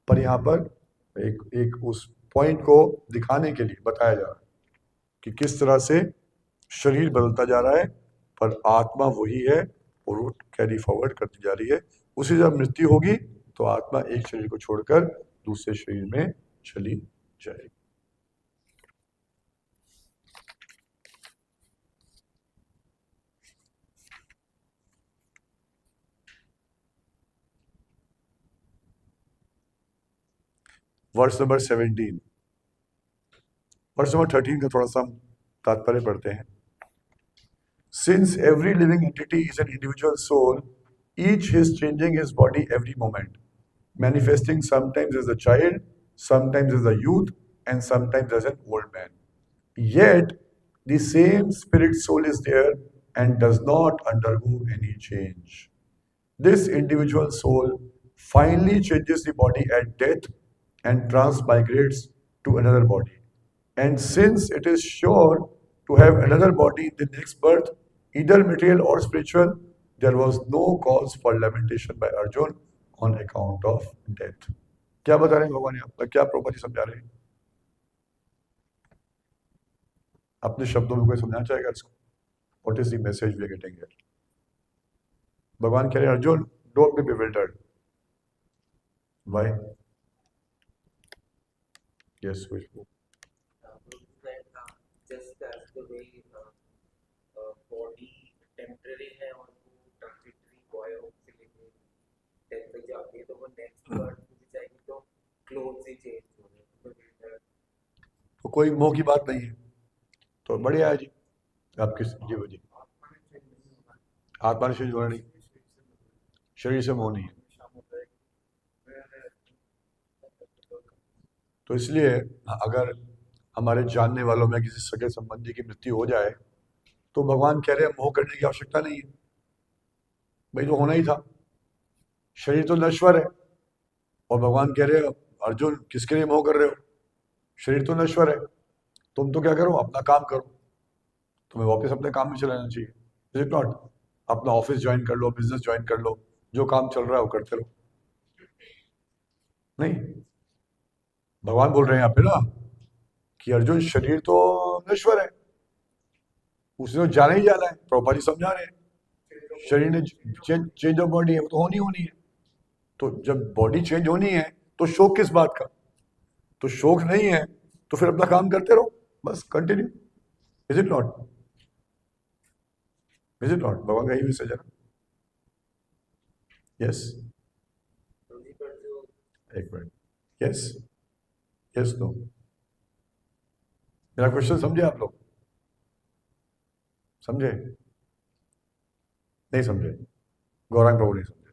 पर यहाँ पर एक एक उस पॉइंट को दिखाने के लिए बताया जा रहा है कि किस तरह से शरीर बदलता जा रहा है, पर आत्मा वही है, और वो कैरी फॉरवर्ड करती जा रही है। उसी जब मृत्यु होगी तो आत्मा एक शरीर को छोड़कर दूसरे शरीर में चली जाएगी। वर्स नंबर 17, वर्स नंबर 13 का थोड़ा सा हम तात्पर्य पढ़ते हैं। Since every living entity is an individual soul, each is changing his body every moment, manifesting sometimes as a child, sometimes as a youth, and sometimes as an old man. Yet, the same spirit soul is there and does not undergo any change. This individual soul finally changes the body at death and transmigrates to another body. And since it is sure to have another body in the next birth, either material or spiritual, there was no cause for lamentation by Arjun on account of death. क्या बता रहे हैं भगवान यहाँ पर? क्या प्रभुपाद जी समझा रहे हैं? अपने शब्दों में कोई समझना चाहेगा इसको? What is the message we are getting here? भगवान कह रहे हैं, Arjun, don't be bewildered. Why? Yes, Vishnu. Just as the way body temporary है और वो transitory boy से लेके death तक जाती है, तो वो next birth में जाएगी तो clothes ही change होंगे, तो कोई मोह की बात नहीं है, तो बढ़िया है जी। आपकी जी जी, आत्मा ने शरीर होना नहीं, शरीर से मोह नहीं है। तो इसलिए अगर हमारे जानने वालों में किसी सगे संबंधी की मृत्यु हो जाए तो भगवान कह रहे हैं मोह करने की आवश्यकता नहीं है, भाई तो होना ही था, शरीर तो नश्वर है। और भगवान कह रहे हैं, अर्जुन किसके लिए मोह कर रहे हो, शरीर तो नश्वर है, तुम तो क्या करो, अपना काम करो, तुम्हें वापस अपने काम में चले जाना चाहिए, इज इट नॉट? अपना ऑफिस ज्वाइन कर लो, बिजनेस ज्वाइन कर लो, जो काम चल रहा है वो करते रहो। नहीं, भगवान बोल रहे हैं यहाँ पे ना कि अर्जुन शरीर तो नश्वर है, उसने तो जाना ही जाना है। प्रभुपाद जी समझा रहे हैं, शरीर ने चेंज ऑफ बॉडी है, वो तो होनी होनी है। तो जब बॉडी चेंज होनी है तो शोक किस बात का? तो शोक नहीं है तो फिर अपना काम करते रहो, बस continue. Is it not? Is it not? भगवान का ही मैसेज है ना। यस, एक मिनट, यस यस नो, मेरा क्वेश्चन समझे आप लोग? समझे? नहीं समझे? गौरांग प्रभु नहीं समझे।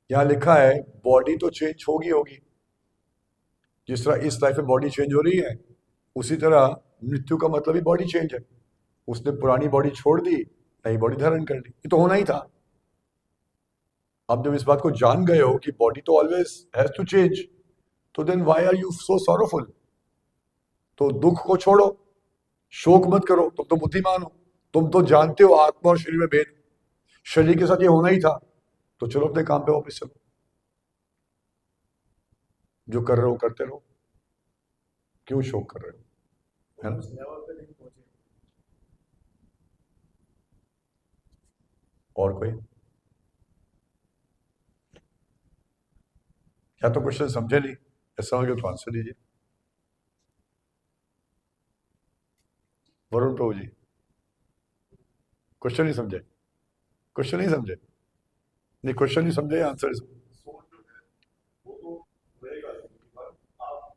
यहाँ लिखा है बॉडी तो चेंज होगी होगी, जिस तरह इस लाइफ में बॉडी चेंज हो रही है, उसी तरह मृत्यु का मतलब ही बॉडी चेंज है। उसने पुरानी बॉडी छोड़ दी, नई बॉडी धारण कर ली, ये तो होना ही था। अब जब इस बात को जान गए हो कि बॉडी तो ऑलवेज हैज टू चेंज, तो then why are you so sorrowful? तो दुख को छोड़ो, शोक मत करो, तुम तो बुद्धिमान हो, तुम तो जानते हो आत्मा और शरीर में भेद, शरीर के साथ ये होना ही था, तो चलो अपने काम पे वापस चलो, जो कर रहे हो करते रहो, क्यों शोक कर रहे हो, है ना? उस लेवल पे नहीं पहुंचे। और कोई, या तो क्वेश्चन समझे नहीं, या समझ गए तो आंसर दीजिए। वरुण प्रभु जी, क्वेश्चन नहीं समझे, क्वेश्चन नहीं समझे, नहीं क्वेश्चन नहीं समझे, आंसर सोच जो है वो तो रहेगा ही, पर आप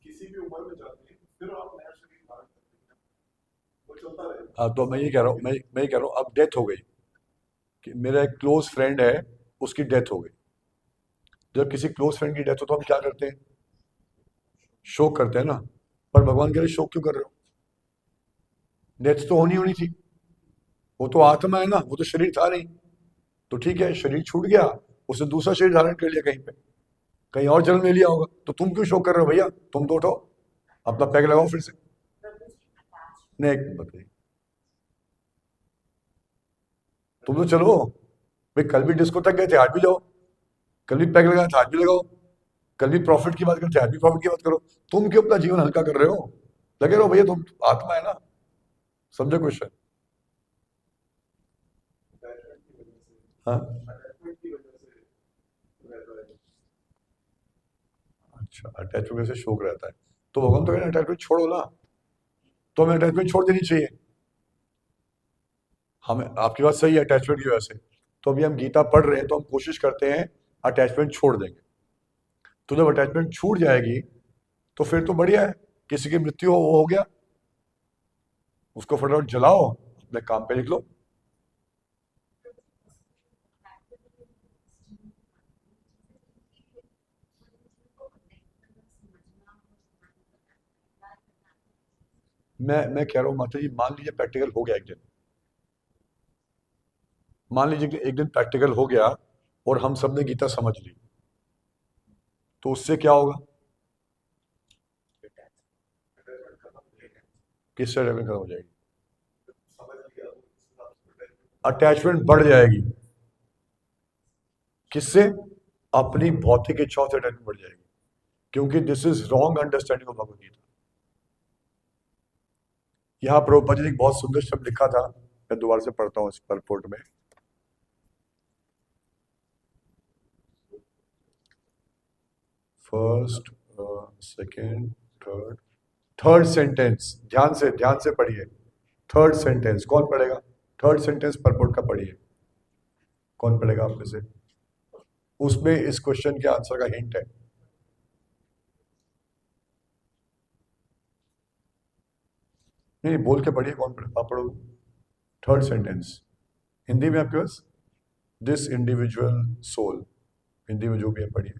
किसी भी उम्र में जाते हैं फिर आप नया शरीर धारण करते हैं, वो चलता रहेगा। हाँ, तो मैं ये कह रहा हूँ, मैं ये कह रहा हूँ, अब डेथ हो गई, कि मेरा एक क्लोज फ्रेंड है, उसकी डेथ हो गई। जब किसी क्लोज फ्रेंड की डेथ हो तो हम क्या करते हैं? शोक करते हैं ना। पर भगवान कह रहे शोक क्यों कर रहे हो? डेथ तो होनी होनी थी, वो तो आत्मा है ना, वो तो शरीर था नहीं। तो ठीक है, शरीर छूट गया, उसने दूसरा शरीर धारण कर लिया, कहीं पे कहीं और जन्म ले लिया होगा, तो तुम क्यों शोक कर रहे हो भैया? तुम तो उठो, अपना पैक लगाओ फिर से। नहीं, एक मिनट बताइए, तुम तो चलो भाई, कल भी डिस्को तक गए थे, आज भी जाओ, कल भी पैक लगाया था, आज भी लगाओ, कल भी प्रॉफिट की बात करते हैं, आज भी प्रॉफिट की बात करो। तुम क्यों अपना जीवन हल्का कर रहे हो? लगे रहो भैया, तुम आत्मा है ना, समझो क्वेश्चन। अटैचमेंट की वजह से, हाँ, अटैचमेंट की वजह से रहता है। अच्छा, अटैचमेंट से शोक रहता है, तो भगवान तो कह रहे हैं अटैचमेंट छोड़ो ना, तो हमें अटैचमेंट छोड़ देनी चाहिए। हमें, आपकी बात सही है अटैचमेंट की वजह से, तो अभी हम गीता पढ़ रहे हैं तो हम कोशिश करते हैं अटैचमेंट छोड़ देंगे। तो जब अटैचमेंट छूट जाएगी तो फिर तो बढ़िया है, किसी की मृत्यु वो हो गया, उसको फटाफट जलाओ, अपने काम पे निकलो। मैं कह रहा हूँ माता जी, मान लीजिए प्रैक्टिकल हो गया एक दिन, मान लीजिए कि एक दिन प्रैक्टिकल हो गया और हम सब ने गीता समझ ली, तो उससे क्या होगा? अटैचमेंट खत्म हो गया, किससे अटैचमेंट खत्म हो जाएगी? समझ लिया तो उस हिसाब से अटैचमेंट बढ़ जाएगी, किससे? अपनी भौतिक इच्छाओं से अटैचमेंट बढ़ जाएगी, क्योंकि this is wrong understanding of Bhagavad Gita. यहाँ प्रभुपाद जी ने एक बहुत सुंदर शब्द लिखा था, मैं दोबारा से पढ़ता हूँ इस परपोर्ट में। फर्स्ट, सेकेंड, थर्ड सेंटेंस, ध्यान से पढ़िए। थर्ड सेंटेंस कौन पढ़ेगा? थर्ड सेंटेंस परपोर्ट का पढ़िए, कौन पढ़ेगा आप में से? उसमें इस क्वेश्चन के आंसर का हिंट है। नहीं, बोल के पढ़िए, कौन पढ़े? आप पढ़ो थर्ड सेंटेंस हिंदी में आपके पास, दिस इंडिविजुअल सोल, हिंदी में जो भी है पढ़िए।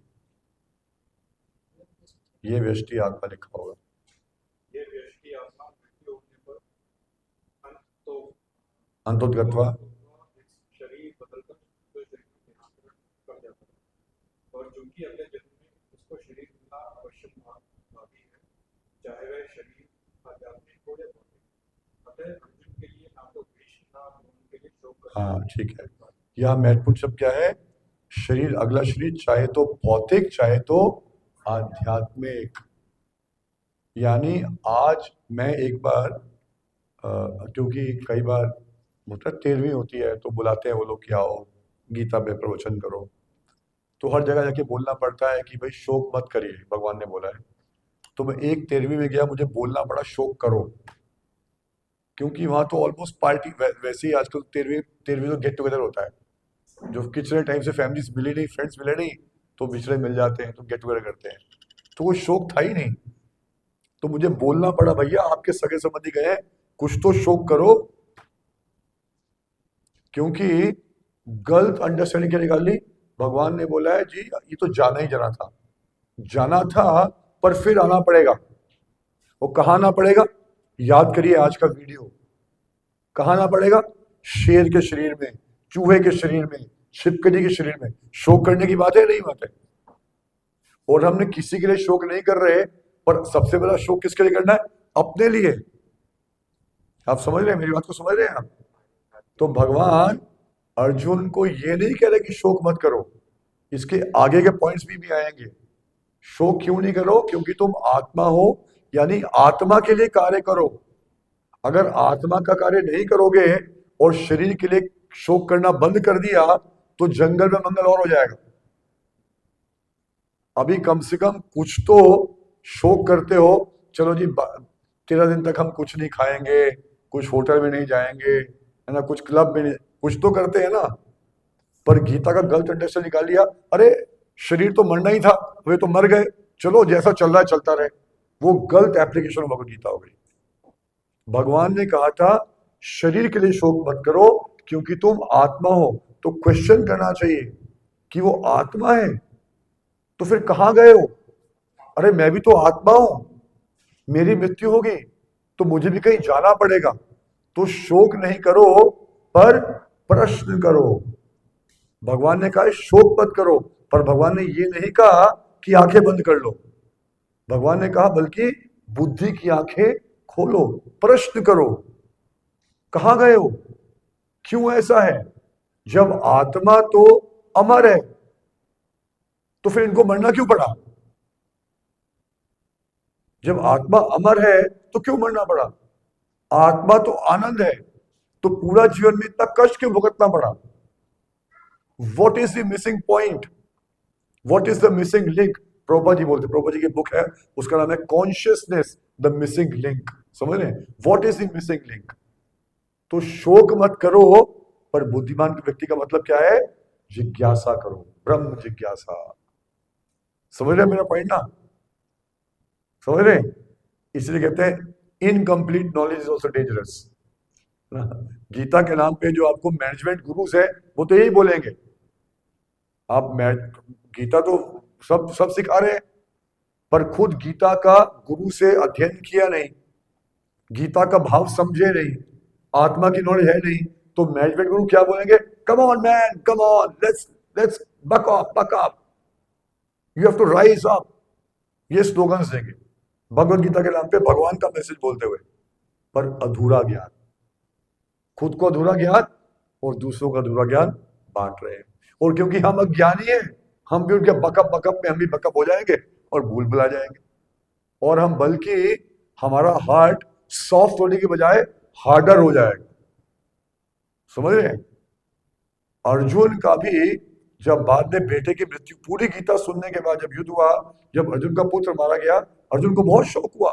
ये व्यष्टि आत्मा लिखा होगा। ये व्यक्ति आत्मा मृत्यु होने पर अंतो अंतोद्गत्वा, शरीर बदलकर दूसरे शरीर में देहांतरण कर जाता है, और चूंकि अगले जन्म में उसको शरीर मिलना अवश्य भावी है, चाहे वह शरीर आध्यात्मिक हो या भौतिक। अतः अर्जुन के लिए ना तो विष ना मौन के लिए शोक करना। हाँ ठीक है, यहाँ महत्वपूर्ण शब्द क्या है? शरीर, अगला शरीर, चाहे तो भौतिक चाहे तो आध्यात्मिक। यानी आज मैं एक बार, क्योंकि कई बार मतलब 13वीं होती है तो बुलाते हैं वो लोग कि आओ गीता पे प्रवचन करो, तो हर जगह जाके बोलना पड़ता है कि भाई शोक मत करिए, भगवान ने बोला है। तो मैं एक 13वीं में गया, मुझे बोलना पड़ा शोक करो, क्योंकि वहां तो ऑलमोस्ट पार्टी, वैसे ही आजकल 13वीं तो गेट टुगेदर होता है, जो कितने टाइम से फैमिलीज मिली नहीं, फ्रेंड्स मिले नहीं, तो बिछड़े मिल जाते हैं तो गेट टुगेदर करते हैं, तो वो शोक था ही नहीं। तो मुझे बोलना पड़ा, भैया आपके सगे संबंधी गए हैं, कुछ तो शोक करो, क्योंकि गलत अंडरस्टैंडिंग क्या निकाल ली? भगवान ने बोला है जी ये तो जाना ही जाना था, पर फिर आना पड़ेगा। वो कहाँ आना पड़ेगा? याद करिए आज का वीडियो, कहाँ आना पड़ेगा? शेर के शरीर में, चूहे के शरीर में, छिपकली के शरीर में। शोक करने की बात है, नहीं बात है? और हमने किसी के लिए शोक नहीं कर रहे, पर सबसे बड़ा शोक किसके लिए करना है? अपने लिए। आप समझ रहे हैं मेरी बात को, समझ रहे हैं आप? तो भगवान अर्जुन को ये नहीं कह रहे कि शोक मत करो, इसके आगे के पॉइंट्स भी आएंगे। शोक क्यों नहीं करो? क्योंकि तुम आत्मा हो, यानी आत्मा के लिए कार्य करो। अगर आत्मा का कार्य नहीं करोगे और शरीर के लिए शोक करना बंद कर दिया तो जंगल में मंगल और हो जाएगा। अभी कम से कम कुछ तो शोक करते हो, चलो जी 13 दिन तक हम कुछ नहीं खाएंगे, कुछ होटल में नहीं जाएंगे, है ना, कुछ क्लब में नहीं, कुछ तो करते हैं ना। पर गीता का गलत अंडरस्टैंड निकाल लिया, अरे शरीर तो मरना ही था, वे तो मर गए, चलो जैसा चल रहा है चलता रहे। वो गलत एप्लीकेशन ऑफ भगवद गीता हो गई। भगवान ने कहा था शरीर के लिए शोक मत करो क्योंकि तुम आत्मा हो। तो क्वेश्चन करना चाहिए कि वो आत्मा है तो फिर कहां गए हो? अरे मैं भी तो आत्मा हूं, मेरी मृत्यु होगी तो मुझे भी कहीं जाना पड़ेगा। तो शोक नहीं करो पर प्रश्न करो। भगवान ने कहा शोक मत करो, पर भगवान ने ये नहीं कहा कि आंखें बंद कर लो। भगवान ने कहा बल्कि बुद्धि की आंखें खोलो, प्रश्न करो कहां गए हो, क्यों ऐसा है। जब आत्मा तो अमर है तो फिर इनको मरना क्यों पड़ा? जब आत्मा अमर है तो क्यों मरना पड़ा? आत्मा तो आनंद है तो पूरा जीवन में इतना कष्ट क्यों भुगतना पड़ा? What is the missing point? What is the missing link? Prabhupada ji बोलते, प्रभुपा जी की बुक है उसका नाम है कॉन्शियसनेस द मिसिंग लिंक। समझ रहे हैं? What is the missing link? तो शोक मत करो, पर बुद्धिमान व्यक्ति का मतलब क्या है? जिज्ञासा करो, ब्रह्म जिज्ञासा। समझ रहे हैं मेरा पॉइंट ना? समझ रहे हैं? इसलिए कहते हैं incomplete knowledge is also dangerous. Gita के नाम पे जो आपको मैनेजमेंट गुरुज है वो तो यही बोलेंगे, आप गीता तो सब सिखा रहे हैं पर खुद गीता का गुरु से अध्ययन किया नहीं, गीता का भाव समझे नहीं, आत्मा की नॉलेज है नहीं, तो मैनेजमेंट गुरु क्या बोलेंगे? Come on man, come on, let's buck up, you have to rise up. ये स्लोगन्स देंगे भगवत गीता के नाम पे भगवान का मैसेज बोलते हुए, पर अधूरा ज्ञान, खुद को अधूरा ज्ञान और दूसरों का अधूरा ज्ञान बांट रहे हैं। और क्योंकि हम अज्ञानी हैं, हम भी उनके बकअप में हम भी बकअप हो जाएंगे और भूल भुला जाएंगे। और हम बल्कि हमारा हार्ट सॉफ्ट होने की बजाय हार्डर हो जाएगा। समझ रहे हैं? अर्जुन का भी जब बाद में बेटे की मृत्यु, पूरी गीता सुनने के बाद जब युद्ध हुआ, जब अर्जुन का पुत्र मारा गया, अर्जुन को बहुत शौक हुआ।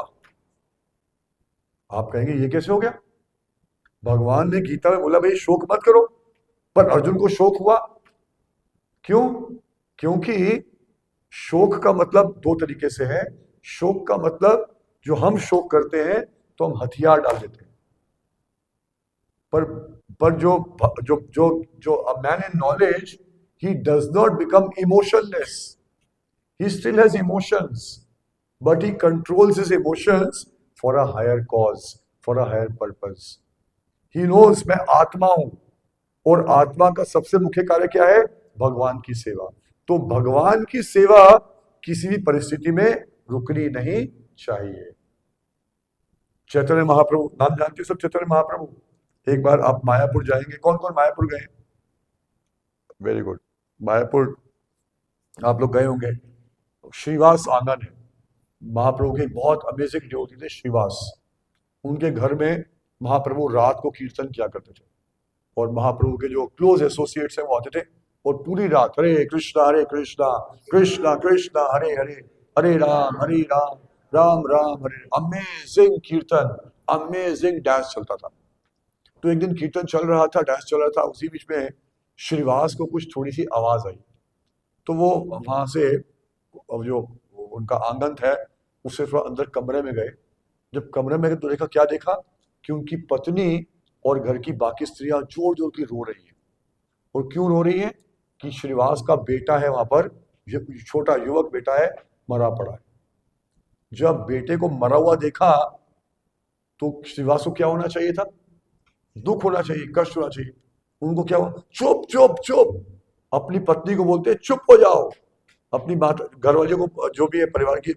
आप कहेंगे ये कैसे हो गया? भगवान ने गीता में बोला भाई शोक मत करो, पर अर्जुन को शोक हुआ। क्यों? क्योंकि शोक का मतलब दो तरीके से है। शोक का मतलब जो हम शोक करते हैं तो हम हथियार डाल देते हैं, पर जो a man in knowledge, he does not become emotionless. He still has emotions, but he controls his emotions for a higher cause, for a higher purpose. He knows मैं आत्मा हूं और आत्मा का सबसे मुख्य कार्य क्या है? भगवान की सेवा। तो भगवान की सेवा किसी भी परिस्थिति में रुकनी नहीं चाहिए। चैतन्य महाप्रभु नाम जानते हो सब? चैतन्य महाप्रभु, एक बार आप मायापुर जाएंगे, कौन कौन मायापुर गए? वेरी गुड, मायापुर आप लोग गए होंगे। श्रीवास आंगन है, महाप्रभु के बहुत अमेजिंग डिवोटी थे श्रीवास। उनके घर में महाप्रभु रात को कीर्तन किया करते थे और महाप्रभु के जो क्लोज एसोसिएट्स हैं वो आते थे और पूरी रात हरे कृष्णा कृष्णा कृष्णा हरे हरे, हरे राम राम राम हरे। अमेजिंग कीर्तन, अमेजिंग डांस चलता था। तो एक दिन कीर्तन चल रहा था, डांस चल रहा था, उसी बीच में श्रीवास को कुछ थोड़ी सी आवाज आई। तो वो वहां से जो उनका आंगन है उससे थोड़ा अंदर कमरे में गए। जब कमरे में गए तो देखा, क्या देखा कि उनकी पत्नी और घर की बाकी स्त्रियां जोर जोर की रो रही हैं। और क्यों रो रही हैं? कि श्रीवास का बेटा है वहां पर, छोटा युवक बेटा है, मरा पड़ा है। जब बेटे को मरा हुआ देखा तो श्रीवास को क्या होना चाहिए था? दुख होना चाहिए, कष्ट होना चाहिए। उनको क्या हुआ? चुप चुप चुप। अपनी पत्नी को बोलते हैं चुप हो जाओ। अपनी माता, घर वाले को, जो भी है परिवार की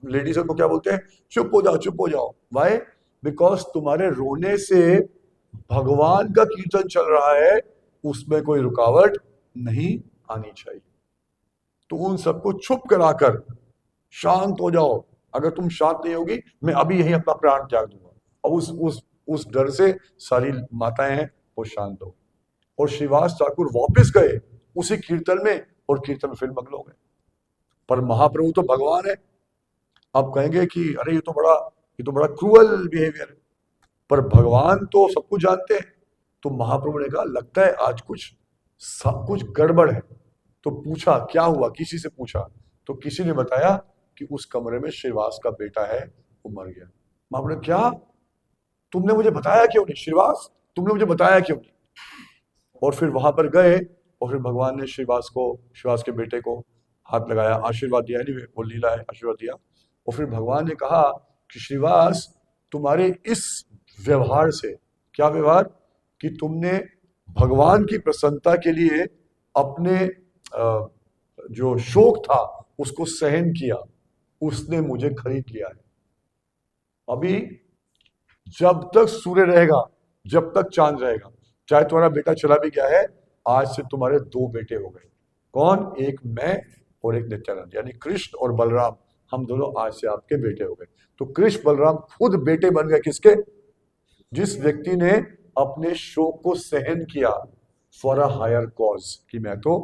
लेडीज को क्या बोलते हैं? चुप हो जाओ, चुप हो जाओ। वाई? बिकॉज तुम्हारे रोने से भगवान का कीर्तन चल रहा है, उसमें कोई रुकावट नहीं आनी चाहिए। तो उन सबको चुप कराकर शांत हो जाओ। अगर तुम शांत नहीं होगी, मैं अभी यही अपना प्राण त्याग दूंगा। और उस डर से सारी माताएं हैं वो शांत हो। और श्रीवास ठाकुर वापस गए उसी कीर्तन में, और कीर्तन में फिर मग्न हो गए। पर महाप्रभु तो भगवान है। आप कहेंगे कि अरे ये तो बड़ा क्रूअल बिहेवियर है, पर भगवान तो सब कुछ जानते हैं। तो महाप्रभु ने कहा लगता है आज कुछ गड़बड़ है। तो पूछा क्या हुआ, किसी से पूछा, तो किसी ने बताया कि उस कमरे में श्रीवास का बेटा है, वो मर गया। महाप्रभु ने, क्या तुमने मुझे बताया क्यों नहीं श्रीवास, तुमने मुझे बताया क्यों नहीं? और फिर वहां पर गए, और फिर भगवान ने श्रीवास के बेटे को हाथ लगाया, आशीर्वाद दिया। नहीं, वो लीला है, आशीर्वाद दिया। और फिर भगवान ने कहा कि श्रीवास, तुम्हारे इस व्यवहार से, क्या व्यवहार, कि तुमने भगवान की प्रसन्नता के लिए अपने जो शोक था उसको सहन किया, उसने मुझे खरीद लिया है। अभी जब तक सूर्य रहेगा, जब तक चांद रहेगा, चाहे तुम्हारा बेटा चला भी गया है, आज से तुम्हारे 2 बेटे हो गए। कौन? एक मैं और एक नित्यानंद, यानी कृष्ण और बलराम, हम दोनों आज से आपके बेटे हो गए। तो कृष्ण बलराम खुद बेटे बन गए किसके? जिस व्यक्ति ने अपने शोक को सहन किया फॉर अ हायर कॉज, कि मैं तो